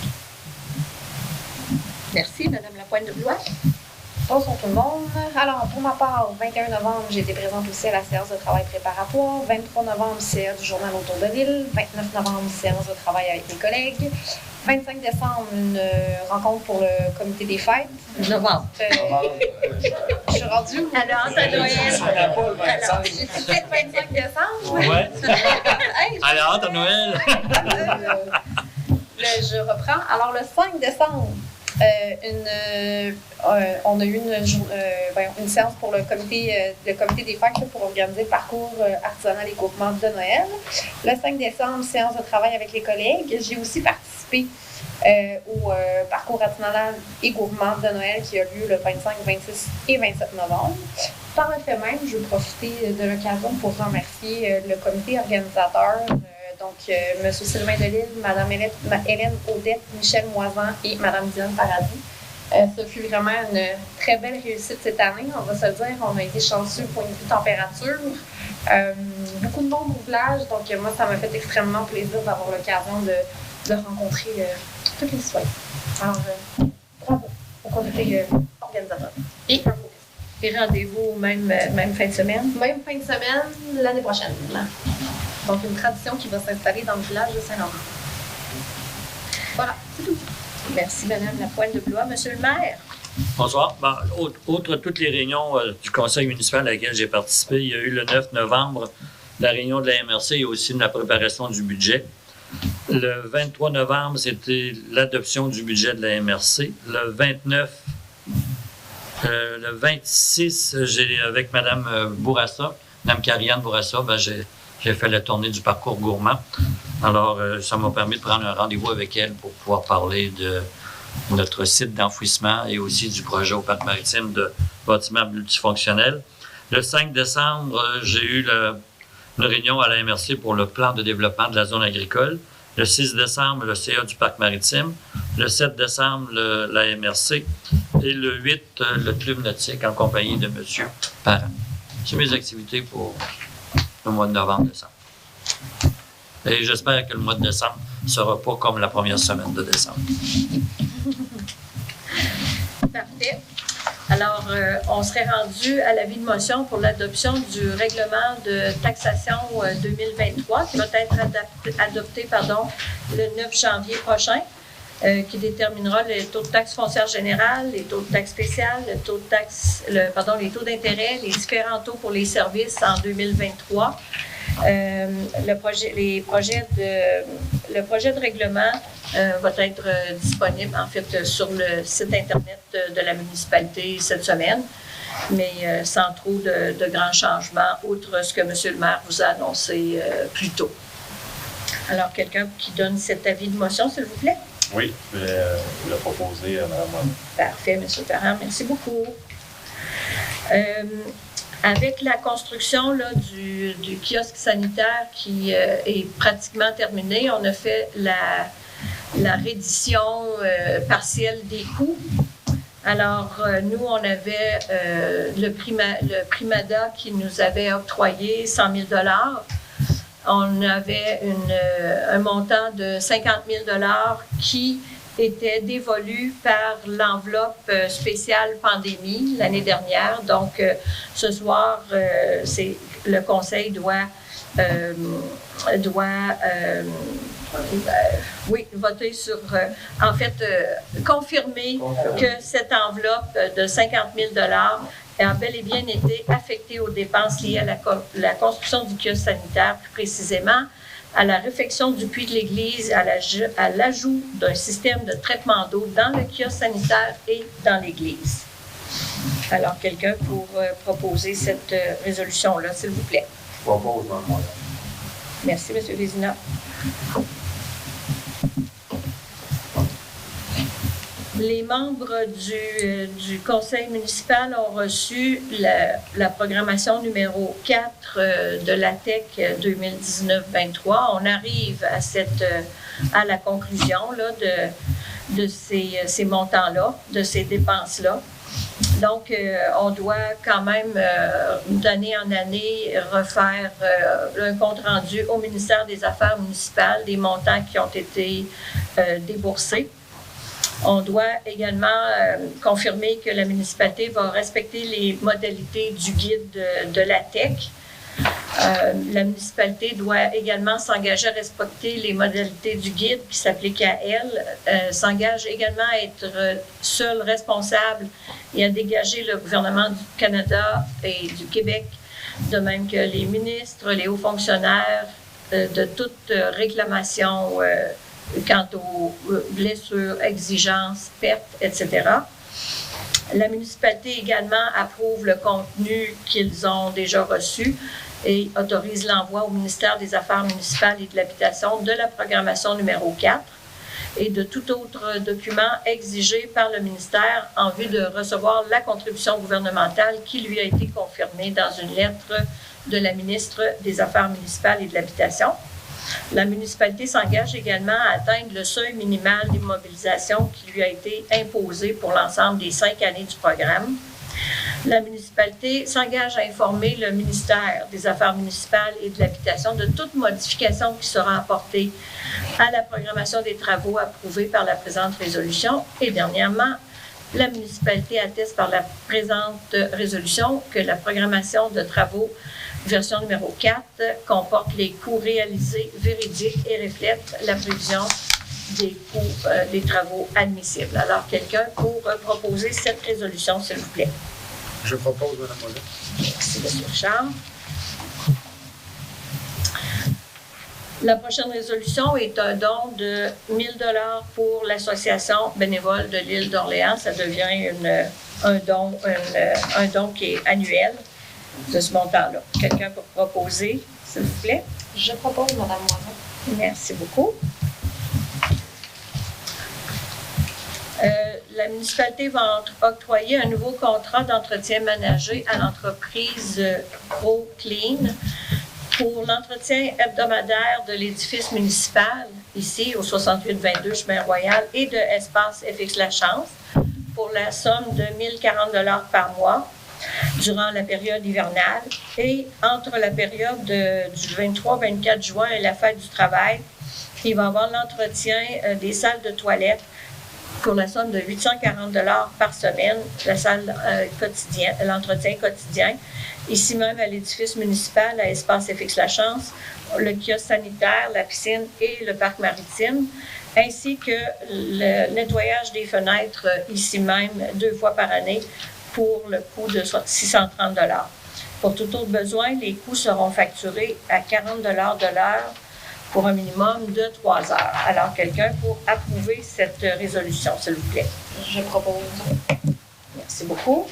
Merci, Mme Lapointe de Blois. Bonsoir tout le monde. Alors, pour ma part, 21 novembre, j'ai été présente aussi à la séance de travail préparatoire. 23 novembre, CA du journal autour de l'île. 29 novembre, séance de travail avec mes collègues. 25 décembre, une rencontre pour le comité des fêtes. Novembre. Je suis rendue où? Alors, à Noël. Alors, j'ai quitté le 25 décembre. Ouais. Hey, À la hâte à Noël! je reprends. Alors, le 5 décembre, on a eu une séance pour le comité des fêtes là, pour organiser le parcours artisanal et groupement de Noël. Le 5 décembre, séance de travail avec les collègues. J'ai aussi participé au parcours artisanal et groupement de Noël qui a lieu le 25, 26 et 27 novembre. Par le fait même, je veux profiter de l'occasion pour remercier le comité organisateur. Donc, M. Sylvain Delisle, Mme Hélène Audette, Michel Moisan et Mme Diane Paradis. Ce fut vraiment une très belle réussite cette année, on va se le dire. On a été chanceux pour une vue température. Beaucoup de monde au village, donc moi, ça m'a fait extrêmement plaisir d'avoir l'occasion de rencontrer tous les citoyens. Alors, bravo au comité organisateur. Et rendez-vous même fin de semaine? Même fin de semaine, l'année prochaine. Donc, une tradition qui va s'installer dans le village de Saint-Laurent. Voilà, c'est tout. Merci, Mme Lapointe-de-Blois. Monsieur le maire? Bonsoir. Bon, outre toutes les réunions du conseil municipal à laquelle j'ai participé, il y a eu le 9 novembre la réunion de la MRC et aussi de la préparation du budget. Le 23 novembre, c'était l'adoption du budget de la MRC. Le 29, le 26, avec Mme Bourassa, Mme Karianne Bourassa, j'ai fait la tournée du parcours gourmand. Alors, ça m'a permis de prendre un rendez-vous avec elle pour pouvoir parler de notre site d'enfouissement et aussi du projet au parc maritime de bâtiments multifonctionnels. Le 5 décembre, j'ai eu une réunion à la MRC pour le plan de développement de la zone agricole. Le 6 décembre, le CA du parc maritime. Le 7 décembre, la MRC. Et le 8, le club nautique en compagnie de M. Parent. C'est mes activités pour le mois de novembre-décembre. Et j'espère que le mois de décembre ne sera pas comme la première semaine de décembre. Parfait. Alors, on serait rendu à l'avis de motion pour l'adoption du règlement de taxation 2023 qui va être adopté le 9 janvier prochain, qui déterminera les taux de taxe foncière générale, les taux de taxe spéciale, les taux d'intérêt, les différents taux pour les services en 2023. Le projet de règlement va être disponible, en fait, sur le site Internet de la municipalité cette semaine, mais sans trop de grands changements, outre ce que M. le maire vous a annoncé plus tôt. Alors, quelqu'un qui donne cet avis de motion, s'il vous plaît? Oui, je vais le proposer à Mme Moine. Parfait, M. Ferrand, merci beaucoup. Avec la construction là, du kiosque sanitaire qui est pratiquement terminée, on a fait la reddition partielle des coûts. Alors, nous, on avait le Primada qui nous avait octroyé 100 000 $. On avait un montant de 50 000 $ qui était dévolu par l'enveloppe spéciale pandémie l'année dernière. Donc, ce soir, le Conseil doit voter sur, confirmer que cette enveloppe de 50 000 $ a bel et bien été affectée aux dépenses liées à la construction du kiosque sanitaire, plus précisément à la réfection du puits de l'église, à l'ajout d'un système de traitement d'eau dans le kiosque sanitaire et dans l'église. Alors, quelqu'un pour proposer cette résolution-là, s'il vous plaît. Je propose, Mme Moine. Merci, M. Vézina. Les membres du conseil municipal ont reçu la programmation numéro 4 de l'ATEC 2019-23. On arrive à la conclusion là, de ces montants-là, de ces dépenses-là. Donc, on doit quand même, d'année en année, refaire un compte-rendu au ministère des Affaires municipales des montants qui ont été déboursés. On doit également confirmer que la municipalité va respecter les modalités du guide de la TEC. La municipalité doit également s'engager à respecter les modalités du guide qui s'appliquent à elle, s'engage également à être seule responsable et à dégager le gouvernement du Canada et du Québec, de même que les ministres, les hauts fonctionnaires, de toute réclamation quant aux blessures, exigences, pertes, etc. La municipalité également approuve le contenu qu'ils ont déjà reçu et autorise l'envoi au ministère des Affaires municipales et de l'Habitation de la programmation numéro 4 et de tout autre document exigé par le ministère en vue de recevoir la contribution gouvernementale qui lui a été confirmée dans une lettre de la ministre des Affaires municipales et de l'Habitation. La municipalité s'engage également à atteindre le seuil minimal d'immobilisation qui lui a été imposé pour l'ensemble des 5 années du programme. La municipalité s'engage à informer le ministère des Affaires municipales et de l'Habitation de toute modification qui sera apportée à la programmation des travaux approuvés par la présente résolution. Et dernièrement, la municipalité atteste par la présente résolution que la programmation de travaux version numéro 4 comporte les coûts réalisés véridiques et reflète la prévision des coûts des travaux admissibles. Alors, quelqu'un pour proposer cette résolution, s'il vous plaît. Je propose, Mme Moisin. Merci, M. Richard. La prochaine résolution est un don de 1 000 $ pour l'Association bénévole de l'île d'Orléans. Ça devient un don qui est annuel de ce montant-là. Quelqu'un pour proposer, s'il vous plaît? Je propose, Mme Moisin. Merci beaucoup. La municipalité va octroyer un nouveau contrat d'entretien ménager à l'entreprise ProClean pour l'entretien hebdomadaire de l'édifice municipal, ici au 6822 Chemin Royal, et de Espace FX La Chance, pour la somme de 1 040 $ par mois durant la période hivernale. Et entre la période du 23-24 juin et la fête du travail, il va y avoir l'entretien des salles de toilette pour la somme de 840 $ par semaine, la salle quotidienne, l'entretien quotidien, ici même à l'édifice municipal, à Espace FX La Chance, le kiosque sanitaire, la piscine et le parc maritime, ainsi que le nettoyage des fenêtres ici même 2 fois par année pour le coût de 630 $. Pour tout autre besoin, les coûts seront facturés à 40 $ de l'heure pour un minimum de 3 heures. Alors, quelqu'un pour approuver cette résolution, s'il vous plaît? Je propose. Merci beaucoup.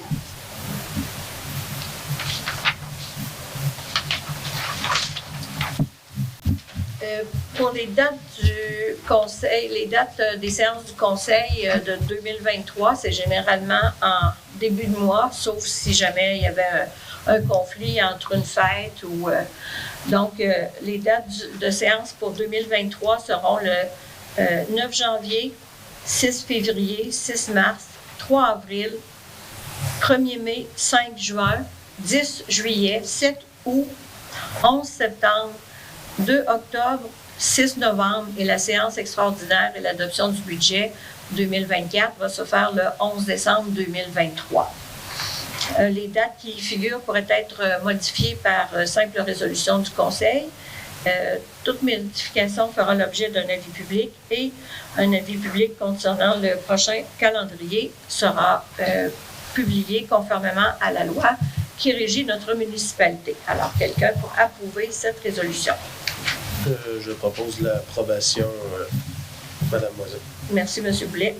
Pour les dates du conseil, les dates des séances du conseil de 2023, c'est généralement en début de mois, sauf si jamais il y avait un conflit entre une fête ou... donc, les dates de séance pour 2023 seront le 9 janvier, 6 février, 6 mars, 3 avril, 1er mai, 5 juin, 10 juillet, 7 août, 11 septembre, 2 octobre, 6 novembre et la séance extraordinaire et l'adoption du budget 2024 va se faire le 11 décembre 2023. Les dates qui figurent pourraient être modifiées par simple résolution du Conseil. Toute modification fera l'objet d'un avis public et un avis public concernant le prochain calendrier sera publié conformément à la loi qui régit notre municipalité. Alors, quelqu'un pour approuver cette résolution? Je propose l'approbation, Mme Moisin. Merci, M. Blais.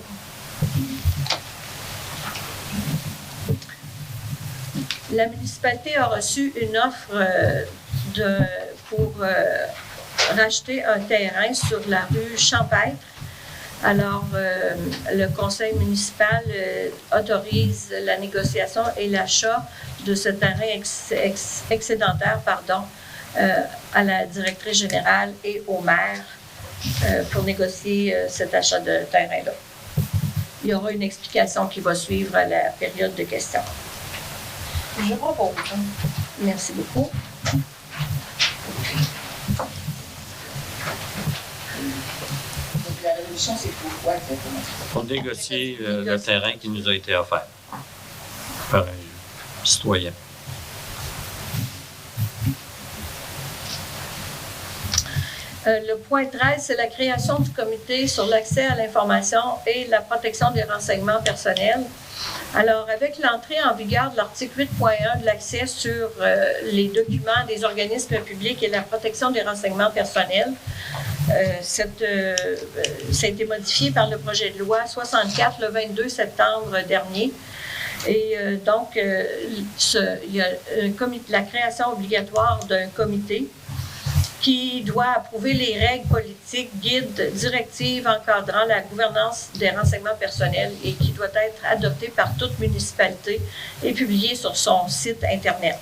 La municipalité a reçu une offre pour racheter un terrain sur la rue Champêtre. Alors, le conseil municipal autorise la négociation et l'achat de ce terrain excédentaire, à la directrice générale et au maire pour négocier cet achat de terrain-là. Il y aura une explication qui va suivre à la période de questions. Je propose. Merci beaucoup. Donc, la proposition, c'est pourquoi exactement? Pour négocier le terrain qui nous a été offert par un citoyen. Le point 13, c'est la création du comité sur l'accès à l'information et la protection des renseignements personnels. Alors, avec l'entrée en vigueur de l'article 8.1 de l'accès sur les documents des organismes publics et la protection des renseignements personnels, ça a été modifié par le projet de loi 64 le 22 septembre dernier. Et donc, il y a la création obligatoire d'un comité qui doit approuver les règles politiques, guides, directives encadrant la gouvernance des renseignements personnels et qui doit être adopté par toute municipalité et publié sur son site Internet.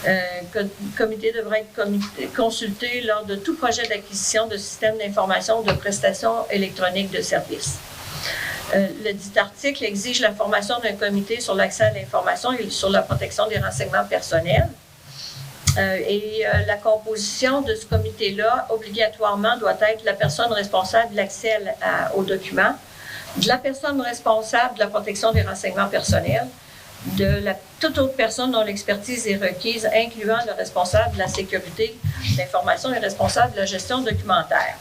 Le comité devrait être consulté lors de tout projet d'acquisition de systèmes d'information ou de prestations électroniques de services. Le dit article exige la formation d'un comité sur l'accès à l'information et sur la protection des renseignements personnels. La composition de ce comité-là, obligatoirement, doit être la personne responsable de l'accès aux documents, de la personne responsable de la protection des renseignements personnels, toute autre personne dont l'expertise est requise, incluant le responsable de la sécurité d'information et le responsable de la gestion documentaire.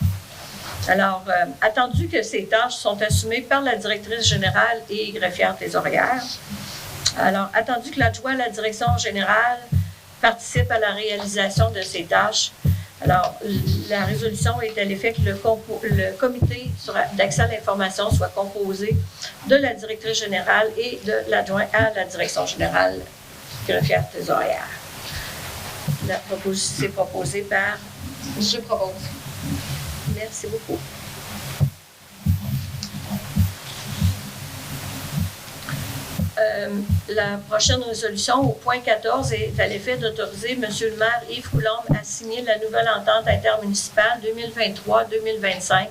Alors, attendu que ces tâches sont assumées par la directrice générale et greffière trésorière, alors, attendu que l'adjoint à la direction générale participe à la réalisation de ces tâches. Alors, la résolution est à l'effet que le comité d'accès à l'information soit composé de la directrice générale et de l'adjoint à la direction générale greffière trésorière. C'est proposé par... Je propose. Merci beaucoup. La prochaine résolution, au point 14, est à l'effet d'autoriser M. le maire Yves Coulombe à signer la nouvelle entente intermunicipale 2023-2025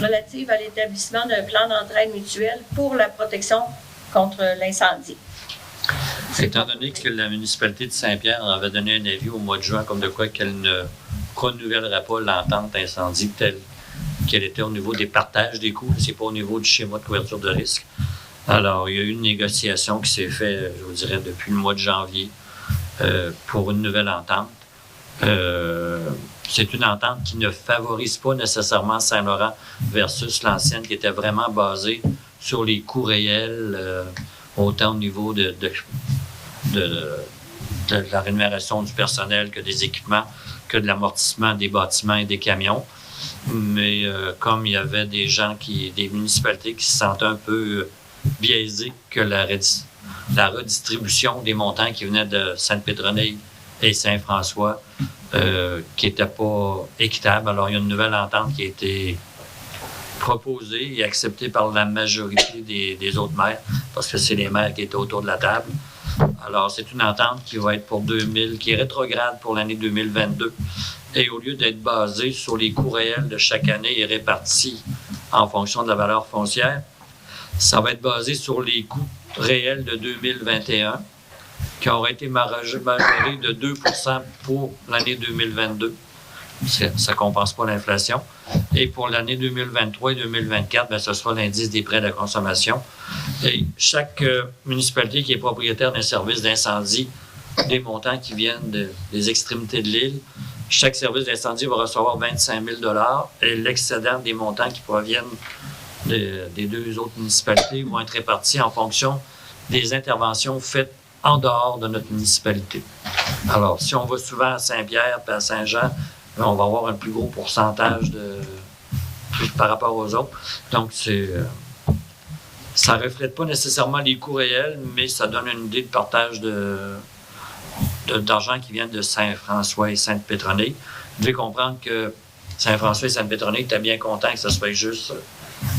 relative à l'établissement d'un plan d'entraide mutuelle pour la protection contre l'incendie. Étant donné que la municipalité de Saint-Pierre avait donné un avis au mois de juin comme de quoi qu'elle ne renouvellerait pas l'entente incendie telle qu'elle était au niveau des partages des coûts, c'est pas au niveau du schéma de couverture de risque. Alors, il y a eu une négociation qui s'est faite, je vous dirais, depuis le mois de janvier pour une nouvelle entente. C'est une entente qui ne favorise pas nécessairement Saint-Laurent versus l'ancienne qui était vraiment basée sur les coûts réels, autant au niveau de la rémunération du personnel que des équipements, que de l'amortissement des bâtiments et des camions. Mais comme il y avait des municipalités qui se sentaient un peu biaisé que la redistribution des montants qui venaient de Sainte-Pétronille et Saint-François qui n'était pas équitable. Alors, il y a une nouvelle entente qui a été proposée et acceptée par la majorité des autres maires, parce que c'est les maires qui étaient autour de la table. Alors, c'est une entente qui va être qui est rétrograde pour l'année 2022. Et au lieu d'être basée sur les coûts réels de chaque année et répartis en fonction de la valeur foncière, ça va être basé sur les coûts réels de 2021 qui auraient été majorés de 2 % pour l'année 2022. Ça ne compense pas l'inflation. Et pour l'année 2023 et 2024, bien, ce sera l'indice des prêts de la consommation. Et chaque municipalité qui est propriétaire d'un service d'incendie, des montants qui viennent des extrémités de l'île, chaque service d'incendie va recevoir 25 000 $ et l'excédent des montants qui proviennent des deux autres municipalités vont être répartis en fonction des interventions faites en dehors de notre municipalité. Alors, si on va souvent à Saint-Pierre et à Saint-Jean, on va avoir un plus gros pourcentage par rapport aux autres. Donc, ça ne reflète pas nécessairement les coûts réels, mais ça donne une idée de partage d'argent qui vient de Saint-François et Sainte-Pétronille. Vous devez comprendre que Saint-François et Sainte-Pétronille étaient bien contents que ce soit juste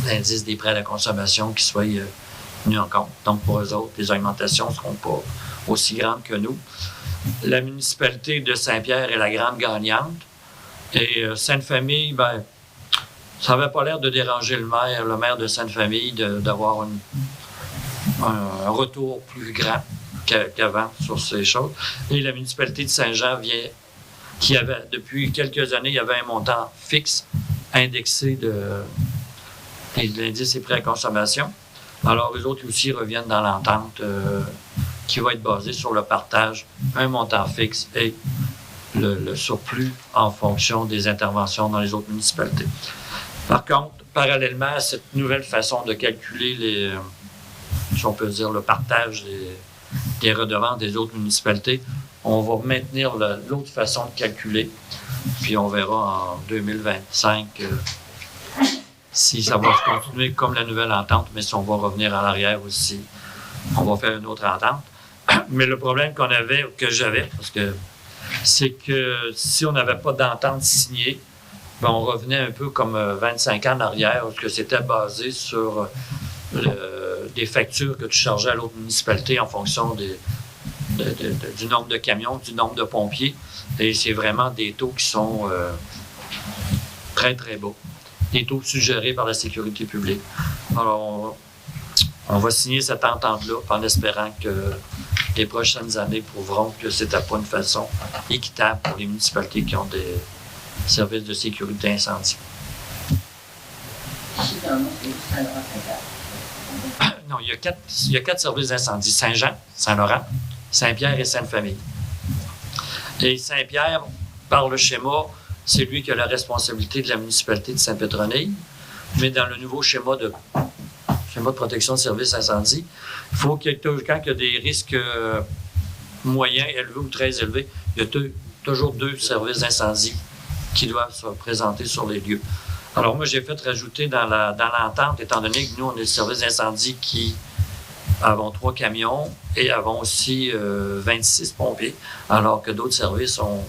l'indice des prêts à la consommation qui soit tenu en compte. Donc, pour eux autres, les augmentations ne seront pas aussi grandes que nous. La municipalité de Saint-Pierre est la grande gagnante. Et Sainte-Famille, bien, ça n'avait pas l'air de déranger le maire de Sainte-Famille, d'avoir un retour plus grand qu'avant sur ces choses. Et la municipalité de Saint-Jean qui avait, depuis quelques années, il y avait un montant fixe indexé et l'indice des prix à consommation. Alors, eux autres aussi reviennent dans l'entente qui va être basée sur le partage, un montant fixe et le surplus en fonction des interventions dans les autres municipalités. Par contre, parallèlement à cette nouvelle façon de calculer si on peut dire, le partage des redevances des autres municipalités, on va maintenir l'autre façon de calculer, puis on verra en 2025 si ça va continuer comme la nouvelle entente, mais si on va revenir en arrière aussi, on va faire une autre entente. Mais le problème que j'avais, parce que c'est que si on n'avait pas d'entente signée, ben on revenait un peu comme 25 ans en arrière, parce que c'était basé sur des factures que tu chargeais à l'autre municipalité en fonction du nombre de camions, du nombre de pompiers. Et c'est vraiment des taux qui sont très, très bas. Des taux suggérés par la sécurité publique. Alors, on va signer cette entente-là en espérant que les prochaines années prouveront que c'était pas une façon équitable pour les municipalités qui ont des services de sécurité incendie. Non, il y a quatre services d'incendie. Saint-Jean, Saint-Laurent, Saint-Pierre et Sainte-Famille. Et Saint-Pierre, par le schéma, c'est lui qui a la responsabilité de la municipalité de Saint-Pétronille. Mais dans le nouveau schéma de protection de services incendie, il faut qu'il y ait, quand il y a des risques moyens, élevés ou très élevés, il y a toujours 2 services d'incendie qui doivent se présenter sur les lieux. Alors moi, j'ai fait rajouter dans l'entente, étant donné que nous, on est le service d'incendie qui avons 3 camions et avons aussi 26 pompiers, alors que d'autres services ont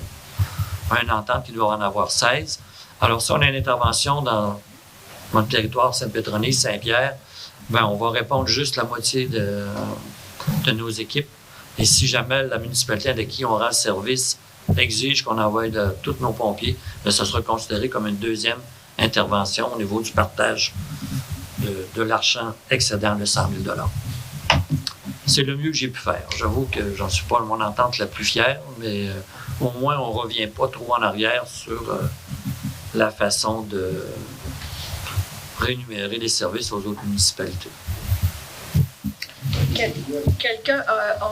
une entente qui doit en avoir 16. Alors si on a une intervention dans le territoire Sainte-Pétronille, Saint-Pierre, ben on va répondre juste la moitié de nos équipes. Et si jamais la municipalité avec qui on rend service exige qu'on envoie tous nos pompiers, bien, ça sera considéré comme une deuxième intervention au niveau du partage de l'argent excédant de 100 000 $. C'est le mieux que j'ai pu faire. J'avoue que j'en suis pas mon entente la plus fière, mais au moins on ne revient pas trop en arrière sur la façon de rémunérer les services aux autres municipalités. Quelqu'un,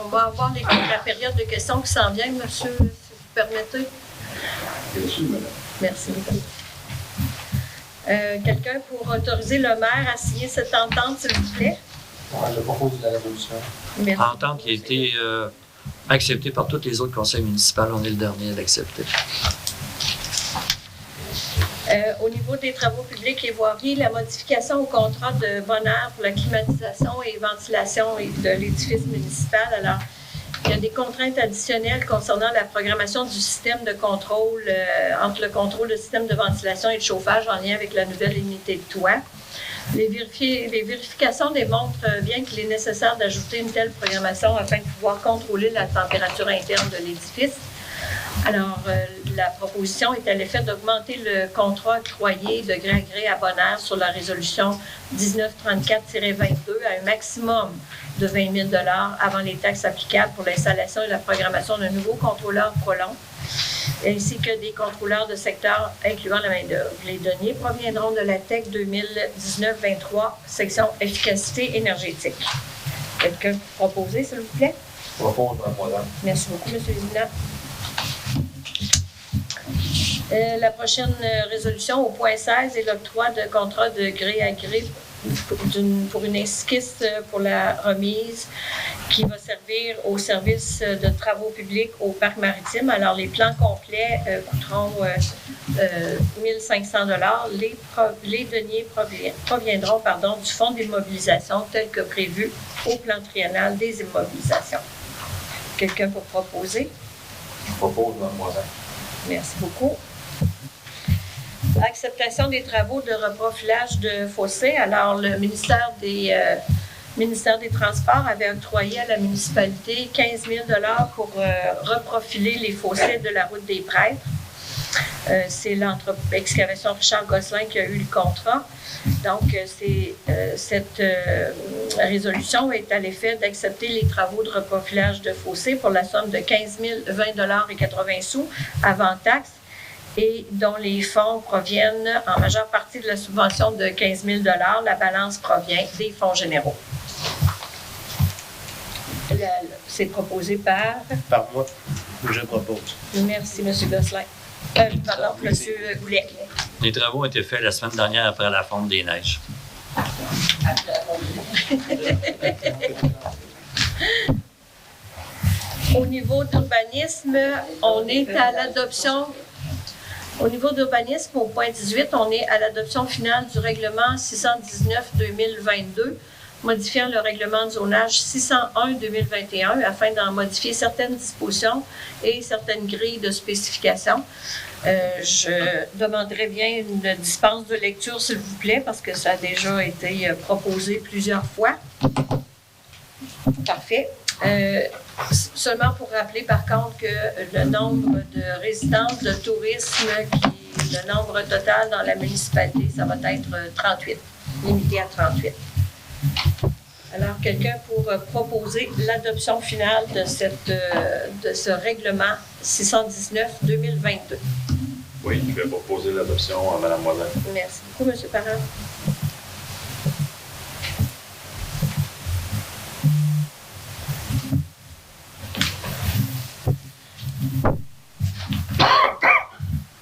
on va avoir la période de questions qui s'en vient, monsieur, si vous permettez. Bien sûr, madame. Merci beaucoup. Quelqu'un pour autoriser le maire à signer cette entente, s'il vous plaît? Je propose la résolution. Merci. Entente qui a été acceptée par tous les autres conseils municipaux. On est le dernier à l'accepter. Au niveau des travaux publics et voiries, la modification au contrat de Bonaire pour la climatisation et ventilation de l'édifice municipal. Alors, il y a des contraintes additionnelles concernant la programmation du système de contrôle, entre le contrôle du système de ventilation et de chauffage en lien avec la nouvelle unité de toit. Les vérifications démontrent bien qu'il est nécessaire d'ajouter une telle programmation afin de pouvoir contrôler la température interne de l'édifice. Alors, la proposition est à l'effet d'augmenter le contrat octroyé de gré à gré à Bonaire sur la résolution 1934-22 à un maximum de 20 000 $ avant les taxes applicables pour l'installation et la programmation d'un nouveau contrôleur Prolon, ainsi que des contrôleurs de secteur incluant la main-d'œuvre. Les données proviendront de la TEC 2019-23, section efficacité énergétique. Quelqu'un pour proposer, s'il vous plaît? Je propose, madame. Merci beaucoup, M. Vina. La prochaine résolution, au point 16, est l'octroi de contrat de gré à gré pour une esquisse pour la remise qui va servir au service de travaux publics au parc maritime. Alors, les plans complets coûteront 1 500 $. Les deniers proviendront du fonds d'immobilisation tel que prévu au plan triennal des immobilisations. Quelqu'un pour proposer? Je propose, mademoiselle. Merci beaucoup. Acceptation des travaux de reprofilage de fossés. Alors, le ministère des Transports avait octroyé à la municipalité 15 000 $ pour reprofiler les fossés de la route des Prêtres. C'est l'entreprise Excavation Richard Gosselin qui a eu le contrat. Donc, cette résolution est à l'effet d'accepter les travaux de reprofilage de fossés pour la somme de 15 020 $ et 80 sous avant taxe et dont les fonds proviennent en majeure partie de la subvention de 15 000 $. La balance provient des fonds généraux. C'est proposé par... Par moi, je propose. Merci, M. Gosselin. Pardon, M. Goulet. Les travaux ont été faits la semaine dernière après la fonte des neiges. Au niveau d'urbanisme, on est à l'adoption. Au niveau d'urbanisme, au point 18, on est à l'adoption finale du règlement 619-2022, modifiant le règlement de zonage 601-2021 afin d'en modifier certaines dispositions et certaines grilles de spécification. Je demanderais bien une dispense de lecture, s'il vous plaît, parce que ça a déjà été proposé plusieurs fois. Parfait. Seulement pour rappeler, par contre, que le nombre de résidences de tourisme, le nombre total dans la municipalité, ça va être 38, limité à 38. Alors, quelqu'un pour proposer l'adoption finale de ce règlement 619-2022. Oui, je vais proposer l'adoption à Mme Moisin. Merci beaucoup, M. Parent.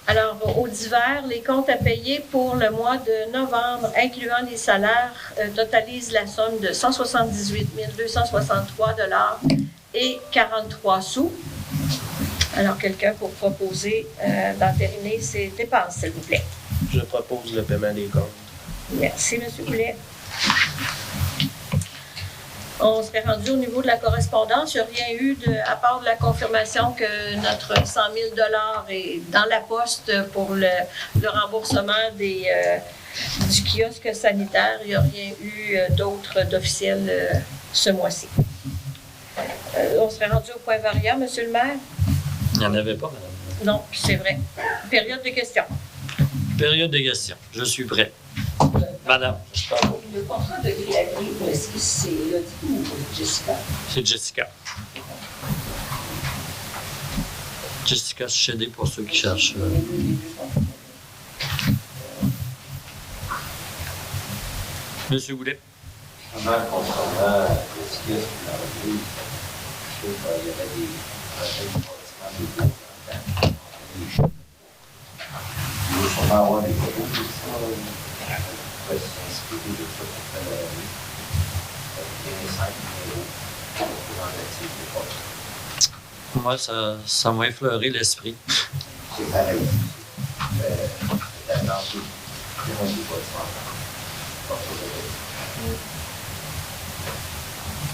Alors, au divers, les comptes à payer pour le mois de novembre, incluant les salaires, totalisent la somme de 178 263 $ et 43 sous. Alors, quelqu'un pour proposer d'entériner ces dépenses, s'il vous plaît. Je propose le paiement des comptes. Merci, M. Goulet. On serait rendu au niveau de la correspondance. Il n'y a rien eu, à part de la confirmation que notre 100 000 $ est dans la poste pour le remboursement du kiosque sanitaire. Il n'y a rien eu d'autre d'officiel ce mois-ci. On serait rendu au point variant, M. le maire? Il n'y en avait pas, madame. Non, c'est vrai. Période de questions. Période de questions. Je suis prêt. Madame. Le contrat de grille à grille, est-ce que c'est Elodie ou Jessica? C'est Jessica. Jessica Chédé pour ceux qui cherchent. Monsieur Goulet. Concernant Jessica, il y avait des projets qui correspondent des choses. Il faut sûrement avoir des propositions. De ça pour faire la vie. Les 5 numéros pour en Moi, ça m'a effleuré l'esprit. C'est pareil. La langue, on dit pas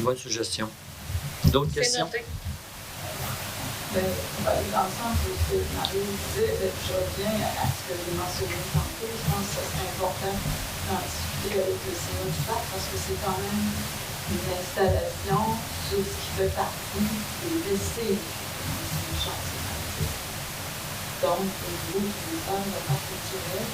de Bonne suggestion. D'autres questions? Noté. Dans le sens où Marie disait, je reviens à ce que j'ai mentionné tantôt, je pense que c'est important d'en discuter avec le Sénat du Parc parce que c'est quand même une installation sur ce qui fait partie des vestiges du chantier. Donc, au niveau du départ de la part culturelle,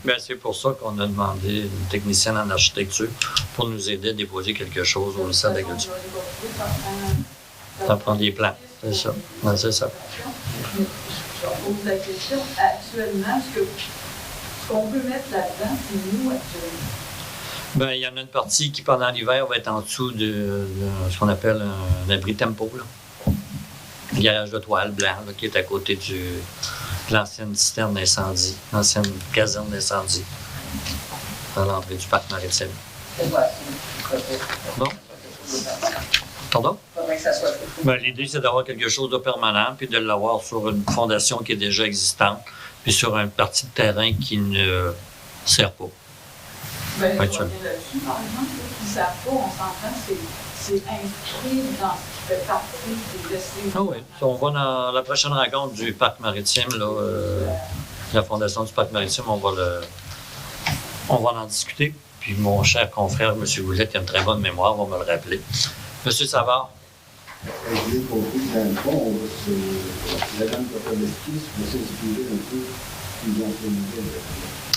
Bien, c'est pour ça qu'on a demandé une technicienne en architecture pour nous aider à déposer quelque chose au lycée d'agriculture. Ça prend des plans, c'est ça. Ouais, c'est ça. Je pose la question, actuellement, ce qu'on peut mettre là-dedans, c'est nous actuellement. Bien, il y en a une partie qui, pendant l'hiver, va être en dessous de ce qu'on appelle un abri tempo. Là. Le garage de toile blanc là, qui est à côté de l'ancienne citerne d'incendie, l'ancienne caserne d'incendie, à l'entrée du parc maritime. Bon? Pardon? Ben, l'idée, c'est d'avoir quelque chose de permanent, puis de l'avoir sur une fondation qui est déjà existante, puis sur une partie de terrain qui ne sert pas. Ben, je reviens là-dessus, par exemple, qui ne savent pas, on s'entend, c'est inscrit dans ce qui fait partie des vestiges. Ah oui, on va dans la prochaine rencontre du parc maritime, là, la fondation du parc maritime, on va en discuter. Puis mon cher confrère, M. Goulet, qui a une très bonne mémoire, va me le rappeler. M. Savard. Je l'ai compris que dans le fond, on va la gamme de l'esquisse va s'inspirer un peu des anciens modèles.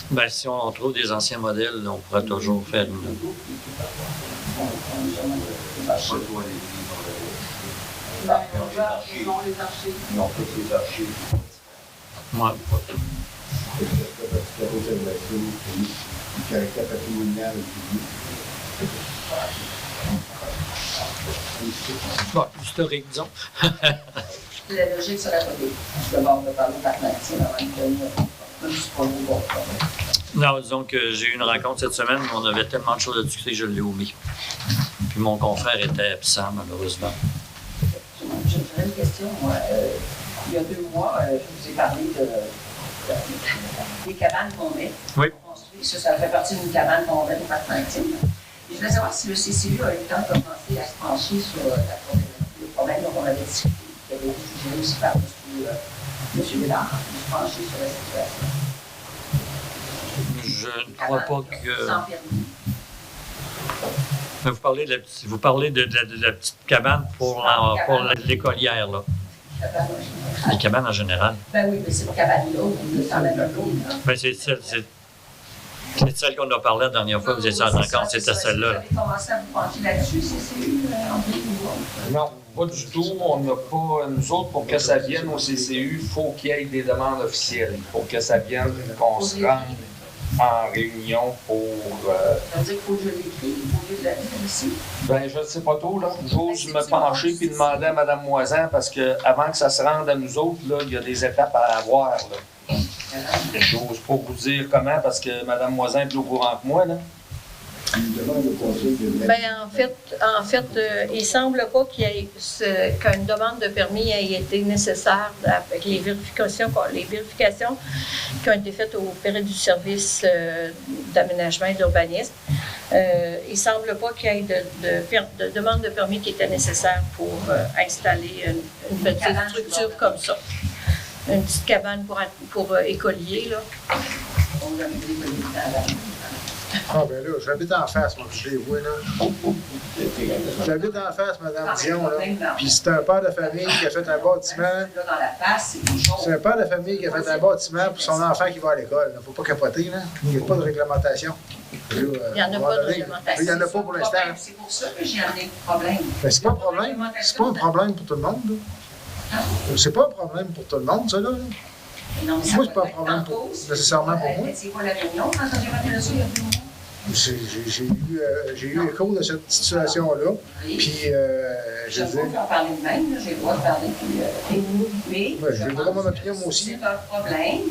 Bien, si on trouve des anciens modèles, on pourra toujours faire une. Ben, Ils ont les archives. Ils ont toutes les archives. Ouais. La conservation, le caractère patrimonial du Bon, historique, disons. La logique serait pas d'abord de parler par Maxime avant de venir. Même si c'est pas le bon. Non, disons que j'ai eu une rencontre cette semaine, mais on avait tellement de choses à discuter que je l'ai omis. Puis mon confrère était absent, malheureusement. J'aurais une question, moi. Il y a 2 mois, je vous ai parlé des cabanes qu'on met. Oui. Ça fait partie d'une cabane qu'on met au parc maritime. Et je voulais savoir si le CCU a eu le temps de commencer à se pencher sur les problèmes dont on avait discuté, qui avaient été suggérés aussi par M. Bédard, de se pencher sur la situation. Je ne crois pas que... Sans permis. Vous parlez de la petite cabane pour l'écolière, là. Les cabanes en général. Ben oui, mais c'est pas cabane-là, on s'en met un autre. Ben c'est celle qu'on a parlé la dernière fois, vous étiez en rencontre, c'était celle-là. Vous avez commencé à vous pencher là-dessus, CCU, André, ou Non, pas du tout. On n'a pas, nous autres, pour que ça vienne au CCU, il faut qu'il y ait des demandes officielles. Pour que ça vienne, qu'on se rende en réunion pour... Ça veut dire qu'il faut que je l'écris, il faut que je la lise ici. Ben, je ne sais pas trop, là. J'ose me pencher puis demander à Mme Moisan, parce qu'avant que ça se rende à nous autres, là, il y a des étapes à avoir, là. J'ose pas vous dire comment, parce que Mme Moisan est plus au courant que moi, là. Ben, en fait, il semble pas qu'une demande de permis ait été nécessaire avec les vérifications qui ont été faites au période du service d'aménagement et d'urbanisme. Il semble pas qu'il y ait de demande de permis qui était nécessaire pour installer une petite structure comme ça. Une petite cabane pour écoliers, là. Ah, ben là, j'habite en face, moi, je les vois, là. J'habite en face, Mme Dion, là. Puis c'est un père de famille qui a fait un bâtiment. C'est un père de famille qui a fait un bâtiment pour son enfant qui va à l'école. Il ne faut pas capoter, là. Il n'y a pas de réglementation. Il n'y en a pas de réglementation. Il n'y en a pas pour l'instant. C'est pour ça que j'ai amené le problème. Mais c'est pas un problème. C'est pas un problème pour tout le monde, là. C'est pas un problème pour tout le monde, ça, là. Non, mais Moi, c'est pas un problème nécessairement pour moi. C'est quoi la réunion quand j'ai voté là-dessus il y a 2 mois? J'ai eu écho de cette situation-là. Puis, je veux dire. En parler de même, j'ai le droit de parler. Mais j'ai le droit de mon opinion, moi aussi. C'est un problème.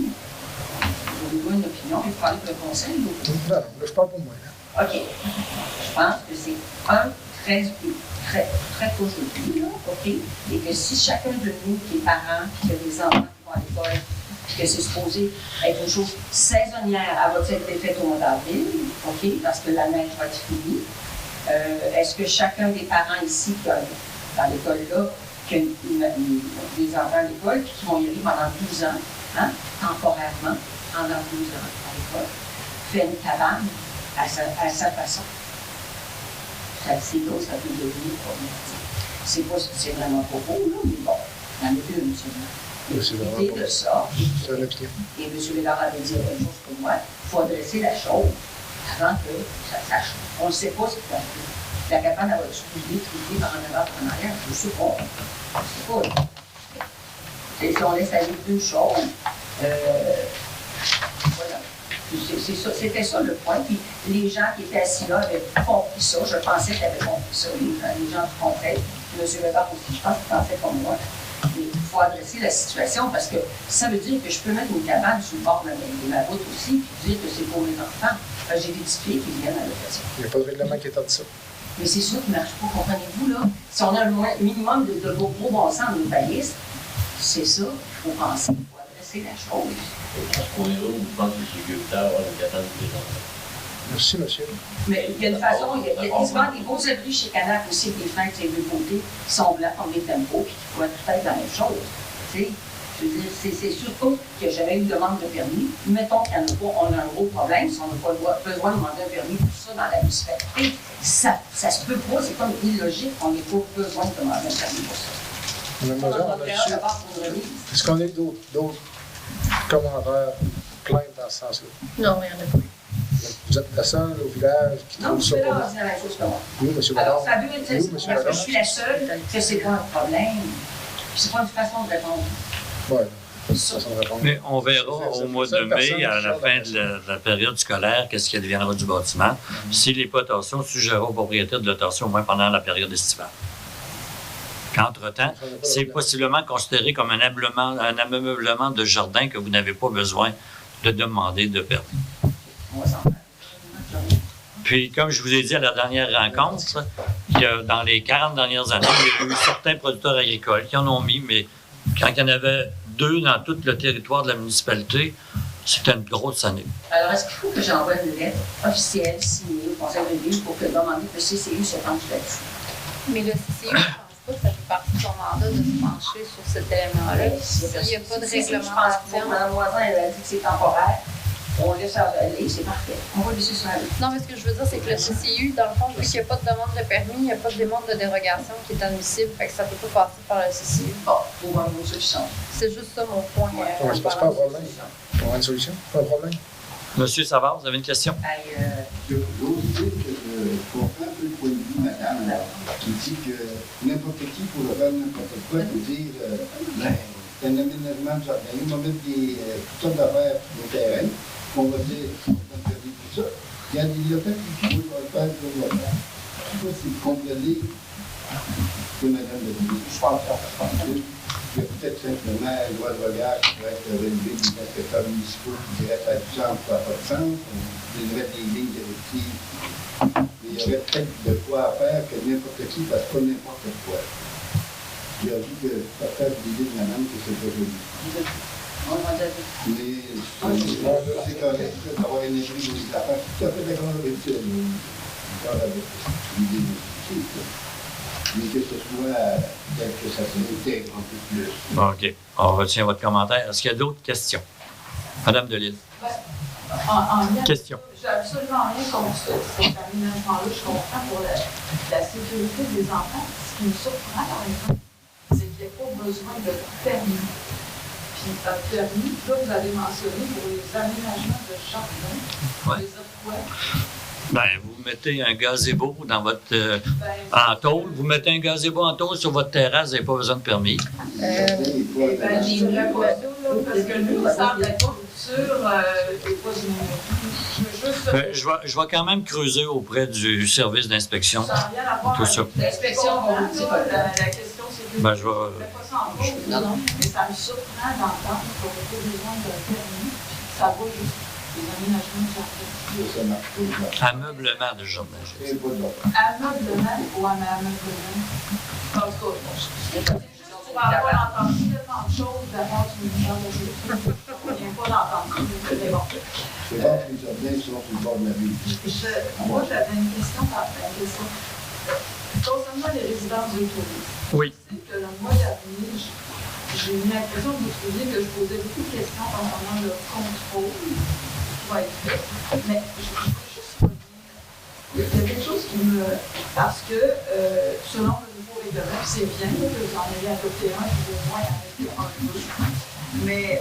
Vous avez une opinion, vous parlez pour le conseil ou non, là, je parle pour moi. Là. OK. Je pense que c'est très aujourd'hui, là, OK? Et que si chacun de nous qui est parent, qui a des enfants qui vont à l'école, que c'est supposé être une chose saisonnière, elle va être faite au mois d'avril, OK? Parce que la neige va être finie. Est-ce que chacun des parents ici, qui a, dans l'école-là, qui a des enfants à l'école, qui vont y aller pendant 12 ans, hein, temporairement, pendant 12 ans à l'école, fait une cabane à sa façon? C'est là où ça peut devenir problématique. C'est vraiment pas beau, là, mais bon, il y en a une seulement. L'idée de ça, et M. Bédard avait dit la même chose que moi, il faut adresser la chose avant que ça sache. On ne sait pas ce qu'il va faire. La cabane, elle va être triplée par en avant, par en arrière, je ne sais pas. Je ne sais pas. Si on laisse aller 2 choses, voilà. C'était ça le point. Puis les gens qui étaient assis là avaient compris ça. Je pensais qu'ils avaient compris ça. Les gens qui compraient. M. Weber aussi, je pense qu'il pensait comme moi. Mais il faut adresser la situation parce que ça veut dire que je peux mettre une cabane sur le bord de ma route aussi et dire que c'est pour mes enfants. J'ai des petits filles qui viennent à l'occasion. Il n'y a pas de règlement qui étend ça. Mais c'est ça qui ne marche pas, comprenez-vous, là? Si on a un minimum de gros bon sens dans nos balises, c'est ça qu'il faut penser. Il faut adresser la chose. Parce qu'on est là, je pense que c'est mieux d'avoir une cabane pour les enfants. Merci, monsieur. Mais il y a une façon, il y a souvent des beaux abris chez Canac aussi, des fenêtres des deux côtés qui sont blancs comme des tempos, puis qui pourraient tout être la même chose. Tu sais, je veux dire, c'est surtout que j'avais une demande de permis. Mettons qu'il n'y en a pas, on a un gros problème, si on n'a pas besoin de demander un permis pour ça dans la municipalité. Ça se peut pas, c'est comme illogique, on n'a pas besoin de demander un permis pour ça. Est-ce qu'on a eu d'autres commentaires, plaintes dans ce sens-là? Non, il n'y en a pas. Vous êtes la seule au village qui trouve ça pas bon? C'est la même chose que moi. Oui, monsieur Alors, Bédard. ça veut dire, parce que je suis la seule, que c'est pas un problème. C'est pas une façon de répondre. Ouais. C'est une façon de répondre. Mais on verra au mois de mai, à la fin de la période scolaire, qu'est-ce qui deviendra du bâtiment. S'il n'est pas tension, suggérera au propriétaire de la tension au moins pendant la période estivale. Qu'entre-temps, c'est possiblement considéré comme un ameublement de jardin que vous n'avez pas besoin de demander de permis. Puis, comme je vous ai dit à la dernière rencontre, dans les 40 dernières années, il y a eu certains producteurs agricoles qui en ont mis, mais quand il y en avait 2 dans tout le territoire de la municipalité, c'était une grosse année. Alors, est-ce qu'il faut que j'envoie une lettre officielle signée au conseil de ville pour que demander que le CCU se penche là-dessus? Mais le CCU, je ne pense pas que ça fait partie de son mandat de se pencher sur cet élément-là. S'il n'y a pas de réglementation. Je pense que Mme Voisin, elle a dit que c'est temporaire. On laisse ça aller, c'est parfait. On va laisser ça aller. Non, mais ce que je veux dire, c'est que le CCU, dans le fond, vu qu'il n'y a pas de demande de permis, il n'y a pas de demande de dérogation qui est admissible, fait que ça ne peut pas passer par le CCU. Bon, pour avoir une solution. C'est juste ça mon point. Ouais, c'est pas un problème. On a une solution? Pas un problème. Monsieur Savard, vous avez une question? J'ose dire que je comprends un peu le point de vue de madame, là, qui dit que n'importe qui pourrait faire n'importe quoi, peut dire, c'est un aménagement de jardin, on va mettre toutes sortes d'affaires sur le terrain, on va dire, on va faire tout ça. Il y a des locaux qui vont le faire pour le faire. Je ne sais pas si vous comprenez ce que madame a dit. Je pense que il y a peut-être simplement une loi de regard qui pourrait être relevée des inspecteurs municipaux qui dirait ça a du sens, ça n'a pas de sens. On donnerait des lignes directives. Mais il y aurait peut-être de quoi à faire que n'importe qui fasse pas n'importe quoi. J'ai vu que partage l'idée de madame que c'est pas joli. Mais c'est correct d'avoir une énergie de les affaires. Je suis tout à fait d'accord avec ça. Avec l'idée de mais que ce soit que ça s'intègre un peu plus. OK. On retient votre commentaire. Est-ce qu'il y a d'autres questions? Madame Delisle. Question. J'ai absolument rien contre cet aménagement-là. Je comprends pour la sécurité des enfants. Ce qui me surprend, par exemple, c'est qu'il n'y a pas besoin de permis. Puis, permis, là, vous avez mentionné pour les aménagements de jardin. Ouais. Les autres quoi? Ben, vous mettez un gazebo dans votre en tôle. Vous mettez un gazebo en tôle sur votre terrasse, vous n'avez pas besoin de permis. Je dirais pas ça, là, parce que nous, ça semble être pas sûr. Je vais quand même creuser auprès du service d'inspection. Ça n'a rien à voir tout ça. avec l'inspection. La question, c'est que Ben, je je ne mets pas ça en cause, mais ça me surprend d'entendre qu'on n'a pas besoin d'un permis, puis ça va juste les aménagements de jardin. Ameublement de jardin. Ameublement ou ameublement? En tout cas, c'est juste pour avoir entendu tellement de choses de la part du ministère de l'Agriculture. On ne vient pas d'entendre ça, mais bon. C'est bon que les jardins sont sur le bord de la ville. Moi, j'avais une question par rapport à ça. Concernant les résidences de tourisme, oui. Je sais que le mois dernier, j'ai eu l'impression que vous trouviez que je posais beaucoup de questions concernant le contrôle. Mais je veux juste redire, il y a quelque chose qui me... Parce que, selon le nouveau règlement, c'est bien que vous en ayez adopté un, puis au moins en adopté un peu. Mais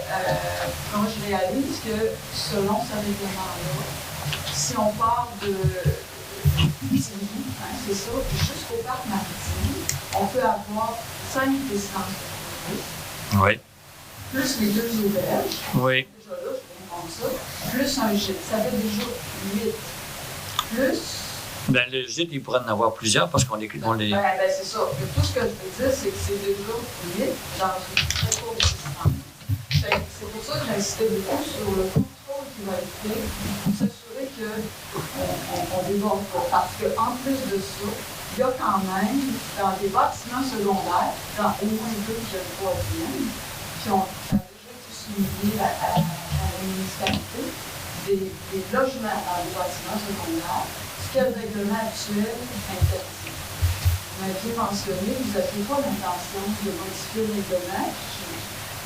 quand je réalise que, selon ce règlement-là, si on part de Tigny, c'est ça, jusqu'au parc maritime, on peut avoir 5 résidences de tourisme. Oui. Plus les 2 auberges. Oui. Déjà là, ça, plus un gîte. Ça fait déjà 8. Plus... Ben, le gîte, il pourrait en avoir plusieurs parce qu'on les... c'est ça. Tout ce que je veux dire, c'est que c'est déjà 8 dans une très courte distance. C'est pour ça que j'insistais beaucoup sur le contrôle qui va être fait pour s'assurer qu'on ne déborde pas. Parce qu'en plus de ça, il y a quand même, dans des bâtiments secondaires, dans au moins 2 que je vois bien, qui ont déjà été soumis à la municipalité, des logements dans les bâtiments secondaires, ce que le règlement actuel interdit. Vous m'aviez mentionné, vous n'aviez pas l'intention de modifier le règlement.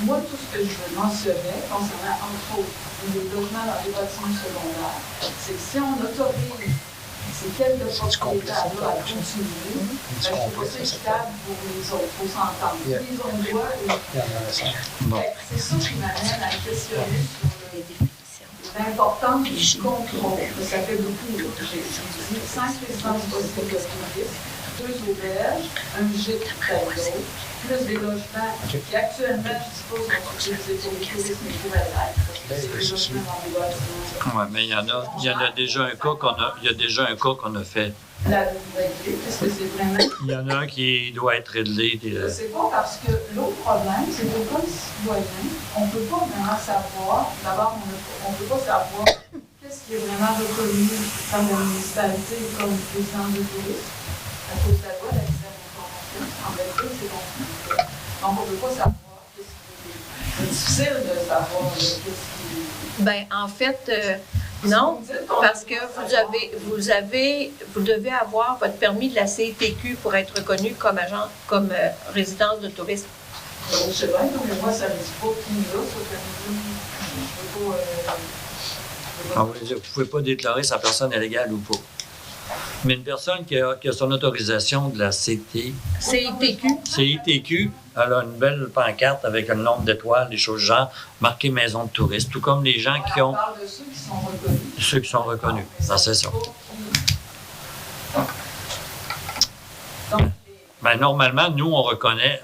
Moi, tout ce que je mentionnais concernant, entre autres, les logements dans les bâtiments secondaires, c'est que si on autorise ces quelques propriétaires-là à continuer, c'est pas équitable pour les autres. Il faut s'entendre. Ils ont le droit c'est ça qui m'amène à questionner sur l'importance du contrôle. Ça fait beaucoup. J'ai dit 5 résidences possibles de tourisme. 2 auberges, un gîte près de l'autre, plus des logements qui actuellement, je suppose, sont utilisés pour le tourisme et pour la life, parce que c'est des logements dans les bâtiments. Oui, mais il y en a déjà un cas qu'on a fait. La réglée, est-ce que c'est vraiment... Il y en a un qui doit être réglé. Je ne sais pas, parce que l'autre problème, c'est que comme citoyen, on ne peut pas vraiment savoir, d'abord, on ne peut pas savoir qu'est-ce qui est vraiment reconnu comme la municipalité comme résidence de tourisme, à cause de la loi d'accès à l'information. En vérité, c'est compliqué. Donc, on ne peut pas savoir qu'est-ce qui est... C'est difficile de savoir qu'est-ce qui est... Ben, en fait, non, parce que vous devez avoir votre permis de la CITQ pour être reconnu comme agent, comme résidence de tourisme. Je sais bien, mais moi, ça ne me dit pas qui là, ça fait Vous ne pouvez pas déclarer sa personne illégale ou pas. Mais une personne qui a son autorisation de la CITQ, elle a une belle pancarte avec un nombre d'étoiles, des choses genre, marqué maison de tourisme, tout comme les gens qui ont... On parle de ceux qui sont reconnus. Ceux qui sont reconnus, c'est ça. Ben, normalement, nous, on reconnaît,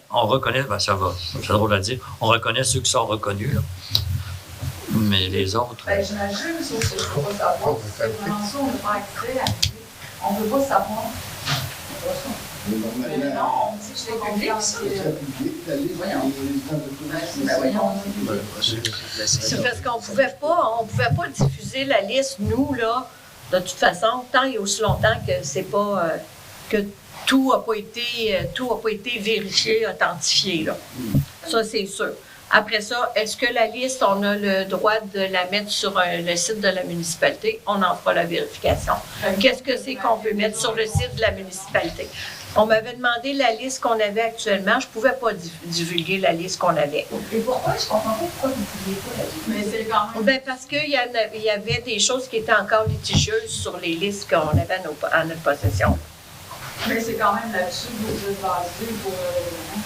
ben, ça va, c'est drôle à dire, on reconnaît ceux qui sont reconnus, là. Mais les autres... Ben, j'imagine, sauf que je ne peux pas savoir. C'est vraiment ça, on n'a pas accès à l'idée. On ne peut pas savoir. Mais non, on dit que c'est public, ça. C'est public, la liste des résidents de tourisme. C'est parce qu'on ne pouvait pas diffuser la liste, nous, là, de toute façon, tant et aussi longtemps que c'est pas... que tout n'a pas été vérifié, authentifié, là. Ça, c'est sûr. Après ça, est-ce que la liste, on a le droit de la mettre sur le site de la municipalité? On en fera la vérification. Qu'est-ce que c'est qu'on peut mettre sur le site de la municipalité? On m'avait demandé la liste qu'on avait actuellement. Je ne pouvais pas divulguer la liste qu'on avait. Et pourquoi? Je ne comprends pas pourquoi vous ne pouviez pas la divulguer. Mais c'est quand même... Ben parce qu'il y avait des choses qui étaient encore litigieuses sur les listes qu'on avait en notre possession. Mais c'est quand même là-dessus que vous êtes basé pour le règlement.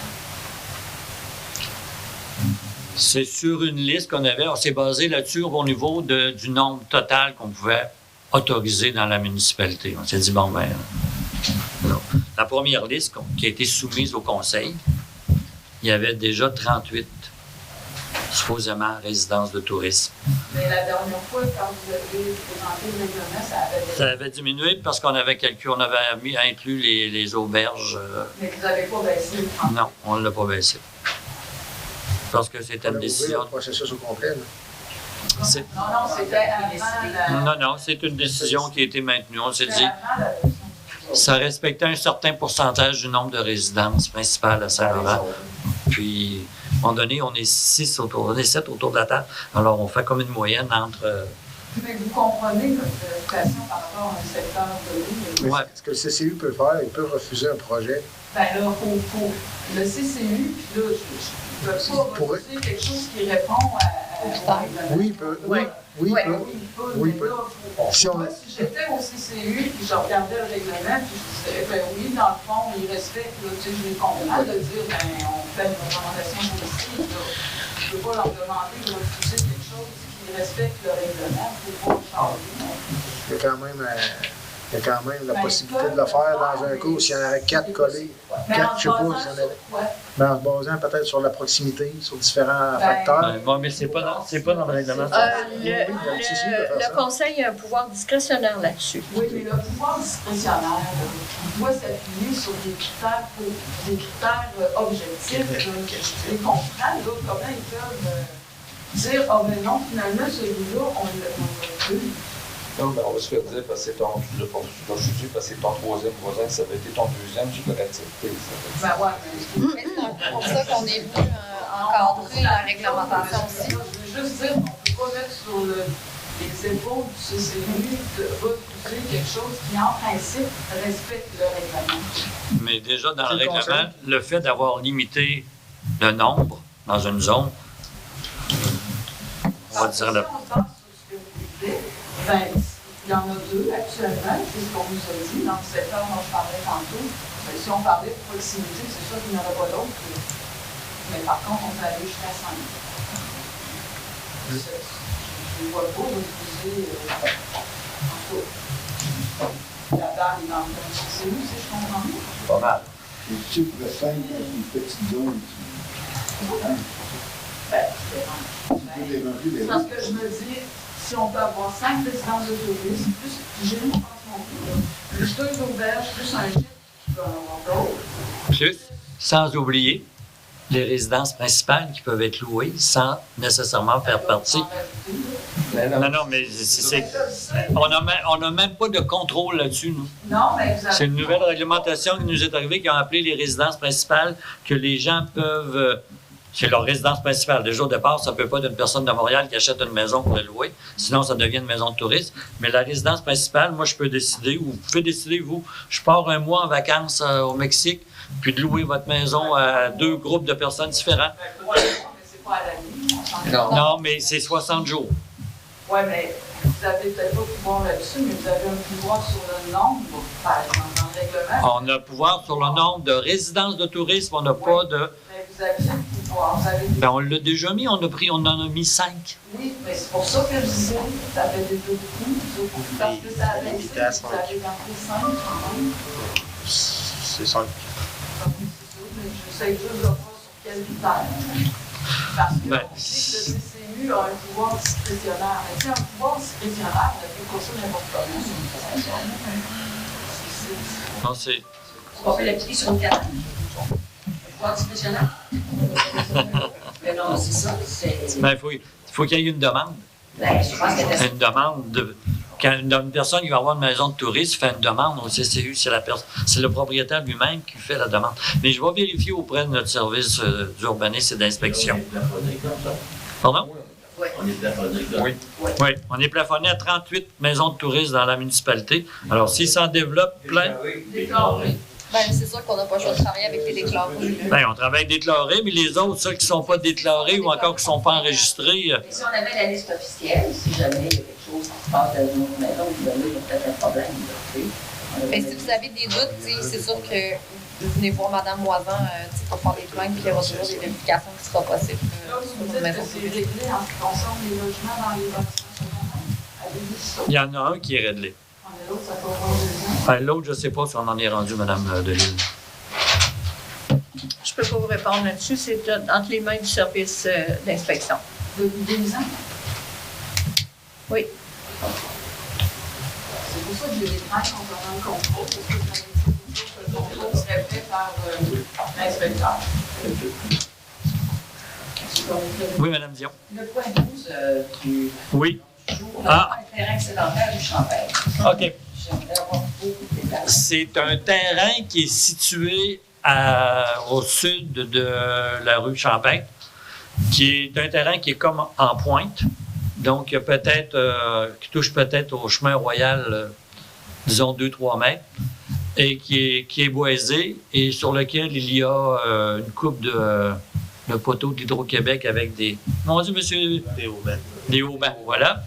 C'est sur une liste qu'on avait. On s'est basé là-dessus au niveau du nombre total qu'on pouvait autoriser dans la municipalité. On s'est dit, bon, ben, non. La première liste qui a été soumise au conseil, il y avait déjà 38, supposément, résidences de tourisme. Mais la dernière fois, quand vous avez présenté le règlement, ça avait diminué parce qu'on avait inclus les auberges. Mais vous n'avez pas baissé le 30. Non, on ne l'a pas baissé. Parce que c'était une décision. Le processus au complet, là. Non, c'était avant Non, c'est une décision qui a été maintenue. On s'est dit, ça respectait un certain pourcentage du nombre de résidences principales à Saint-Laurent. Puis, à un moment donné, on est 7 autour de la table. Alors, on fait comme une moyenne entre... Mais vous comprenez notre préoccupation par rapport à un secteur donné. Ouais. Ce que le CCU peut faire, il peut refuser un projet. Ben là, pour le CCU, puis là, je ne peux pas refuser quelque chose qui répond à... Oui, il peut. Oui, il peut. Si j'étais au CCU, puis je regardais le règlement, puis je disais, ben oui, dans le fond, il respecte, là, tu sais, je les comprends de dire, ben, on fait une recommandation politique, là. Je ne peux pas leur demander de refuser quelque chose qui respecte le règlement, il ne faut pas changer. Il y a quand même la possibilité de le faire dans un cas où s'il y en avait 4 collés. 4, je ne sais pas s'il y en avait. Ben, en se basant peut-être sur la proximité, sur différents facteurs. Bon, mais c'est pas dans le règlement. Le conseil a un pouvoir discrétionnaire là-dessus. Oui, mais le pouvoir discrétionnaire doit s'appuyer sur des critères objectifs. Je les comprends, là, comment ils peuvent dire, oh, mais non, finalement, celui-là, on l'a plus. Non, mais on va se faire dire parce que c'est ton troisième voisin, ça avait été ton deuxième, tu l'aurais accepté. Ben ouais, mais c'est pour ça qu'on est venu encadrer la réglementation aussi. Je veux juste dire qu'on ne peut pas mettre sur les épaules du CCU de refuser quelque chose qui, en principe, respecte le règlement. Mais déjà, dans le règlement, le fait d'avoir limité le nombre dans une zone, on va dire... Ben, il y en a 2 actuellement, c'est ce qu'on nous a dit dans le secteur dont je parlais tantôt. Ben, si on parlait de proximité, c'est sûr qu'il n'y en aurait pas d'autres. Mais par contre, on peut aller jusqu'à 5. Je ne vois pas refuser en tout. La balle est dans le CCU, si je comprends bien. Pas mal. Et tu pourrais faire une petite zone. C'est parce que je me dis, si on peut avoir 5 résidences de tourisme, plus j'ai une pension, plus 2 auberges, plus un gîte qui peut en avoir d'autres. Plus, sans oublier les résidences principales qui peuvent être louées sans nécessairement faire partie. Non, mais on n'a même pas de contrôle là-dessus, nous. Non, mais vous avez... C'est une nouvelle réglementation qui nous est arrivée, qui a appelé les résidences principales, que les gens peuvent... c'est leur résidence principale. Déjà, au départ, ça ne peut pas être une personne de Montréal qui achète une maison pour la louer. Sinon, ça devient une maison de tourisme. Mais la résidence principale, moi, je peux décider, ou vous pouvez décider, vous, je pars un mois en vacances au Mexique, puis de louer votre maison à 2 groupes de personnes différents. Mais c'est pas à la nuit. Non, mais c'est 60 jours. Oui, mais vous n'avez peut-être pas pouvoir là-dessus, mais vous avez un pouvoir sur le nombre, par exemple, dans le règlement. On a pouvoir sur le nombre de résidences de tourisme, on n'a pas de... Mais vous avez le pouvoir. Vous avez... Ben, on l'a déjà mis, on en a mis 5. Oui, mais c'est pour ça que je disais, ça fait déjà beaucoup. Parce que ça avait été, vous avez rentré 5 quand même. C'est 5. J'essaie juste de voir sur quel critère. Parce que on dit que le CCU a un pouvoir discrétionnaire. Mais c'est un pouvoir discrétionnaire, on a fait pour ça n'importe comment. Non, c'est... On peut l'appliquer sur une carte. Pouvoir discrétionnaire. Mais non, c'est ça. Ben, il faut qu'il y ait une demande. Ben, je pense que Une demande de... Quand une personne qui va avoir une maison de tourisme fait une demande au CCU, c'est le propriétaire lui-même qui fait la demande. Mais je vais vérifier auprès de notre service d'urbanisme et d'inspection. Pardon? Oui. On est plafonné comme Oui. Oui, on est plafonné à 38 maisons de tourisme dans la municipalité. Alors, s'il s'en développe plein... Déclaré. Ben, c'est sûr qu'on n'a pas le choix de travailler avec les déclarés. Bien, on travaille déclarés, mais les autres, ceux qui ne sont pas déclarés ou encore qui ne sont pas enregistrés... Et si on avait la liste officielle, si jamais il y a quelque chose qui se passe dans une autre maison, vous avez peut-être un problème. Ben, si vous avez des doutes, c'est sûr que vous venez voir Mme Moisan pour faire des plaintes, puis il y aura toujours des vérifications qui seront possibles. Là, vous dites que c'est réglé en ce qui concerne les logements dans les bâtiments secondaires. Il y en a un qui est réglé. L'autre, ça peut avoir 2 ans. L'autre, je ne sais pas si on en est rendu, Mme Delisle. Je ne peux pas vous répondre là-dessus. C'est entre les mains du service d'inspection. Depuis 2 ans? Oui. C'est pour ça que j'ai des craintes concernant le contrôle, parce que j'avais dit que le contrôle serait fait par l'inspecteur. Oui, Mme Dion. Le point 12 du Oui. jour, un terrain sédentaire du Champagne. OK. J'aimerais avoir beaucoup de détails. C'est un terrain qui est situé au sud de la rue Champagne, qui est un terrain qui est comme en pointe, donc qui touche peut-être au chemin royal, disons 2-3 mètres, et qui est boisé et sur lequel il y a une coupe de poteaux d'Hydro-Québec avec des... Mon Dieu, monsieur... Des haubans. Des haubans, voilà.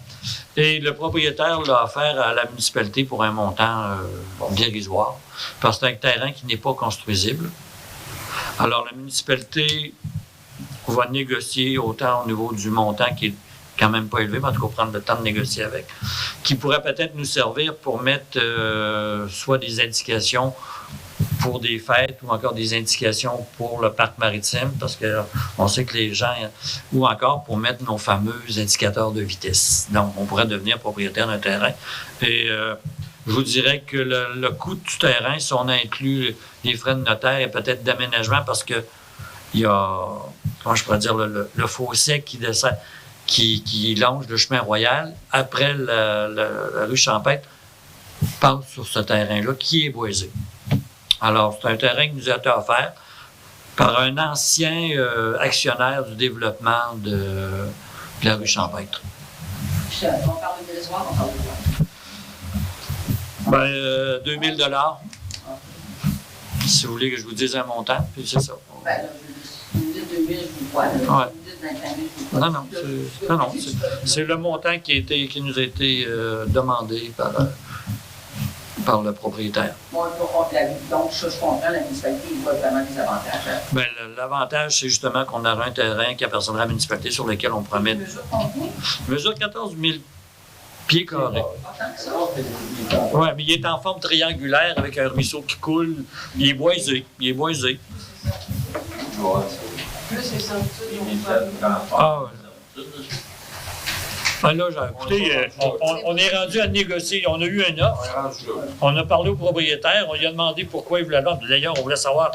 Et le propriétaire l'a offert à la municipalité pour un montant dérisoire, parce que c'est un terrain qui n'est pas construisible. Alors, la municipalité va négocier autant au niveau du montant qui est quand même pas élevé, mais en tout cas, prendre le temps de négocier avec, qui pourrait peut-être nous servir pour mettre soit des indications pour des fêtes ou encore des indications pour le parc maritime, parce qu'on sait que les gens, ou encore pour mettre nos fameux indicateurs de vitesse. Donc, on pourrait devenir propriétaire d'un terrain. Et je vous dirais que le coût du terrain, si on inclut les frais de notaire et peut-être d'aménagement, parce que il y a, comment je pourrais dire, le fossé qui descend, qui longe le chemin royal, après la rue Champêtre, passe sur ce terrain-là qui est boisé. Alors, c'est un terrain qui nous a été offert par un ancien actionnaire du développement de la rue Champêtre. On parle de dérisoire, on parle de quoi? Ben, 2000 $. Si vous voulez que je vous dise un montant, puis c'est ça. Ben, là, vous me dites 2000, je vous crois. Vous me dites 25 000, je vous crois. Non, c'est le montant qui nous a été demandé par le propriétaire. Bon, donc, je comprends, la municipalité, il voit vraiment des avantages. Bien, l'avantage, c'est justement qu'on aura un terrain qui appartiendra à la municipalité sur lequel on promet. Mesure combien? Mesure 14 000 Pieds carrés. Oui, mais il est en forme triangulaire avec un ruisseau qui coule. Il est boisé. Plus les servitudes, Ah, ouais. Ah, là, écoutez, on est rendu à négocier. On a eu un offre. On a parlé au propriétaire. On lui a demandé pourquoi il voulait l'ordre. D'ailleurs, on voulait savoir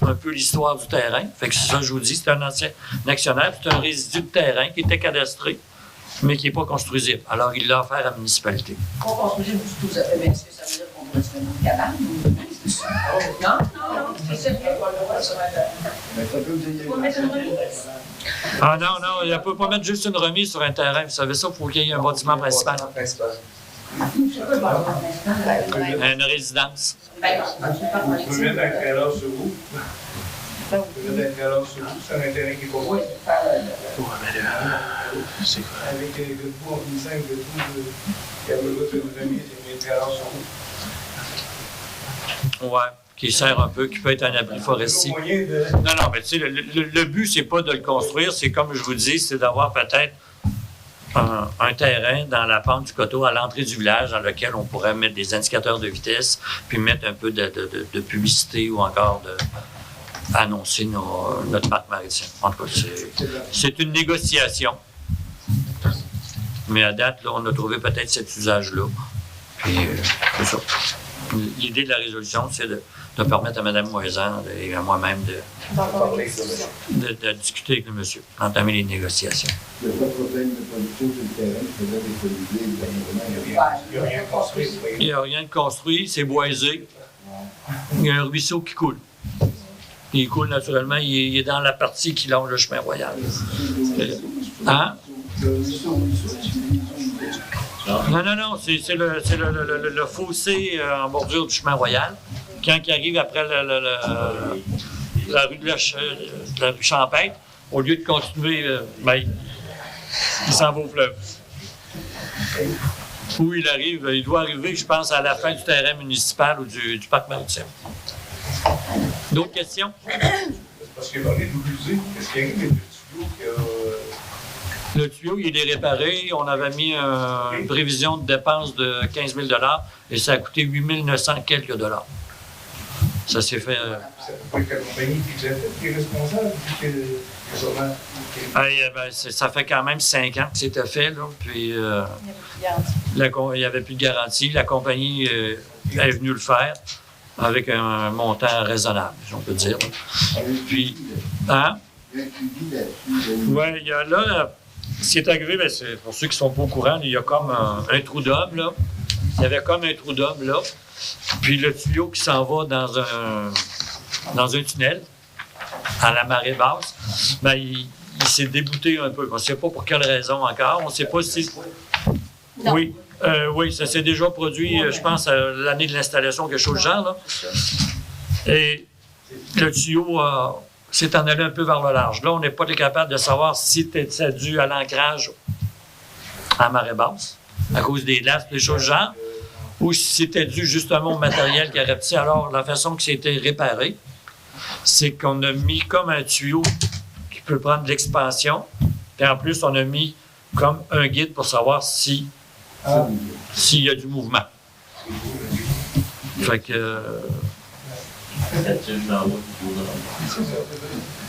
un peu l'histoire du terrain. Fait que c'est ça que je vous dis. C'est un ancien actionnaire. C'est un résidu de terrain qui était cadastré, mais qui n'est pas construisible. Alors, il l'a offert à la municipalité. Pas construisible du tout. Mais est-ce que ça veut dire qu'on pourrait se faire une cabane ou c'est ça? Non, c'est sérieux. Mais ça peut vous Faut mettre une remise? Ah non, il ne peut pas mettre juste une remise sur un terrain. Vous savez ça, il faut qu'il y ait un bâtiment principal. C'est quoi le bâtiment principal? Une résidence. Ben, tu peux pas Vous pouvez mettre un trailer sur vous. Vous pouvez mettre un trailer sur vous, c'est un terrain qui est pas oui, C'est quoi? avec le bout en finissant avec le bout qui a besoin de une remise et un trailer sur vous. Ouais, qui sert un peu, qui peut être un abri forestier. Non, mais tu sais, le but, c'est pas de le construire, c'est comme je vous dis, c'est d'avoir peut-être un terrain dans la pente du coteau à l'entrée du village dans lequel on pourrait mettre des indicateurs de vitesse, puis mettre un peu de publicité ou encore annoncer notre parc maritime. En tout cas, c'est une négociation. Mais à date, là, on a trouvé peut-être cet usage-là. Puis, c'est ça. L'idée de la résolution, c'est de permettre à Mme Moisan et à moi-même de discuter avec le monsieur, d'entamer les négociations. Il n'y a pas de problème de production sur le terrain, il faudrait dépoliser Il n'y a rien construit. Il n'y a rien de construit, c'est boisé. Il y a un ruisseau qui coule. Il coule naturellement, il est dans la partie qui longe le chemin royal. Hein? Non, c'est le fossé en bordure du chemin royal. Quand il arrive après la rue de la rue Champêtre, au lieu de continuer, il s'en va au fleuve. Où il arrive, il doit arriver, je pense, à la fin du terrain municipal ou du parc maritime. D'autres questions? Parce qu'il a parlé de l'usine, qu'est-ce qu'il y a avec le tuyau qui a... Le tuyau, il est réparé. On avait mis une prévision de dépenses de 15 000 et ça a coûté 8 900 quelques dollars. Ça s'est fait... C'est pas la compagnie qui est responsable, ça fait quand même 5 ans que c'était fait, là. Puis, il n'y avait plus de garantie. La compagnie est venue le faire avec un montant raisonnable, si on peut dire. Puis, hein? Oui, il y a là... Ce qui est arrivé, c'est pour ceux qui ne sont pas au courant, il y a comme un trou d'homme, là. Il y avait comme un trou d'homme, là. Puis le tuyau qui s'en va dans un tunnel, à la marée basse, il s'est débouté un peu. On ne sait pas pour quelle raison encore. On ne sait pas si... Oui, ça s'est déjà produit, je pense, à l'année de l'installation, quelque chose de genre, là. Et le tuyau s'est en allé un peu vers le large. Là, on n'est pas capable de savoir si c'était dû à l'ancrage à marée basse, à cause des glaces, des choses de genre, ou si c'était dû justement au matériel qui a repris. Alors, la façon que c'était réparé, c'est qu'on a mis comme un tuyau qui peut prendre de l'expansion, puis en plus, on a mis comme un guide pour savoir s'il y a du mouvement. Fait que...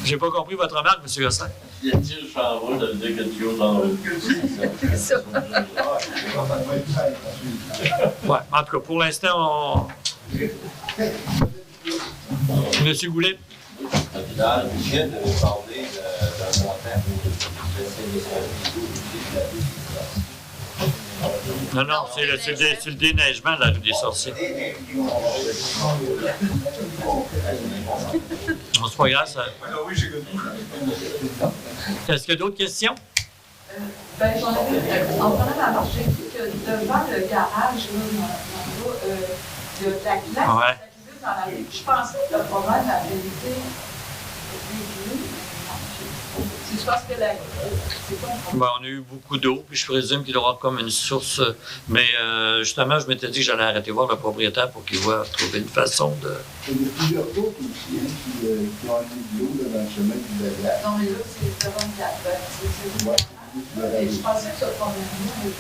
J'ai pas compris votre remarque, M. Gosselin. Y a-t-il le champ rouge de dire que le tuyau dans l'eau? C'est ça. Ouais, en tout cas, pour l'instant, Monsieur Goulet? Dans le budget, de parler d'un montant pour Non, c'est le déneigement de la rue des Sorciers. C'est pas grave, ça. Oui, j'ai goûté. Est-ce qu'il y a d'autres questions? J'en avais, en prenant la marche, j'ai vu que devant le garage, il y a de la glace dans la rue. Je pensais que le problème avait été réglé. C'est parce que c'est pas Ben, on a eu beaucoup d'eau, puis je présume qu'il aura comme une source. Mais justement, je m'étais dit que j'allais arrêter voir le propriétaire pour qu'il voit trouver une façon de. Il y a plusieurs côtes aussi qui ont amené de l'eau dans le chemin du village. Non, mais là, c'est 44. Et je pensais que ce problème-là, mais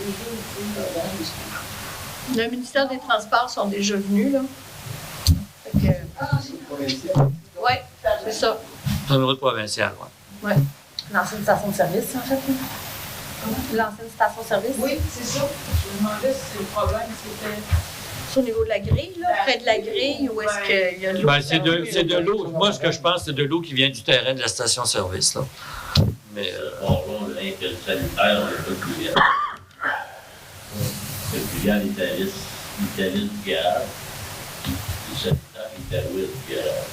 déjà, Le ministère des Transports sont déjà venus, là. Oui, c'est ça. C'est une route provinciale, oui. Oui. L'ancienne station-service, en fait. L'ancienne station-service. Oui, c'est ça. Je me demandais si le problème, c'était... C'est au niveau de la grille, là, près de la grille, ou est-ce qu'il y a de l'eau? Ben, c'est de l'eau. Moi, ce que je pense, c'est de l'eau qui vient du terrain de la station-service, là. Mais. Bon, l'internet sanitaire, on n'a pas de pluvial. Le pluvial est à l'île du garage. Le sanitaire est à l'ouest du garage.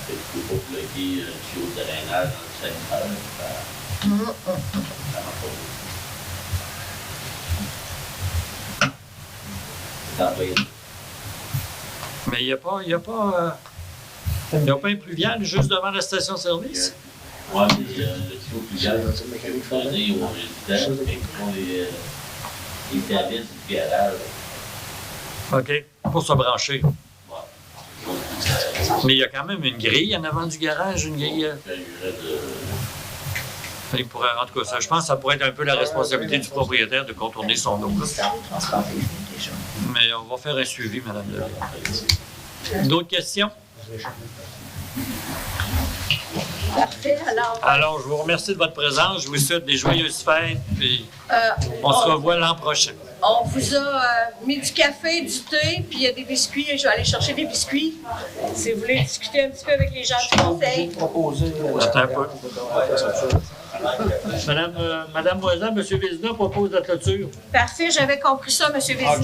Tu ne peux pas bloquer un tuyau de drainage dans le sanitaire. Ça marche pas. Mais il n'y a pas un pluvial juste devant la station-service? Oui, mais le tuyau pluvial, c'est aux résidents, mais pour les services du garage. OK, pour se brancher. Mais il y a quand même une grille en avant du garage, une grille. Il pourrait, en tout cas, ça, je pense que ça pourrait être un peu la responsabilité du propriétaire de contourner son eau. Mais on va faire un suivi, Mme Levy. D'autres questions? Parfait. Alors, je vous remercie de votre présence. Je vous souhaite des joyeuses fêtes. Puis on se revoit l'an prochain. On vous a mis du café, du thé, puis il y a des biscuits. Je vais aller chercher des biscuits. Si vous voulez discuter un petit peu avec les gens du conseil. Attends un peu. Madame Voisin, M. Vézina propose la clôture. Parfait, j'avais compris ça, M. Vézina.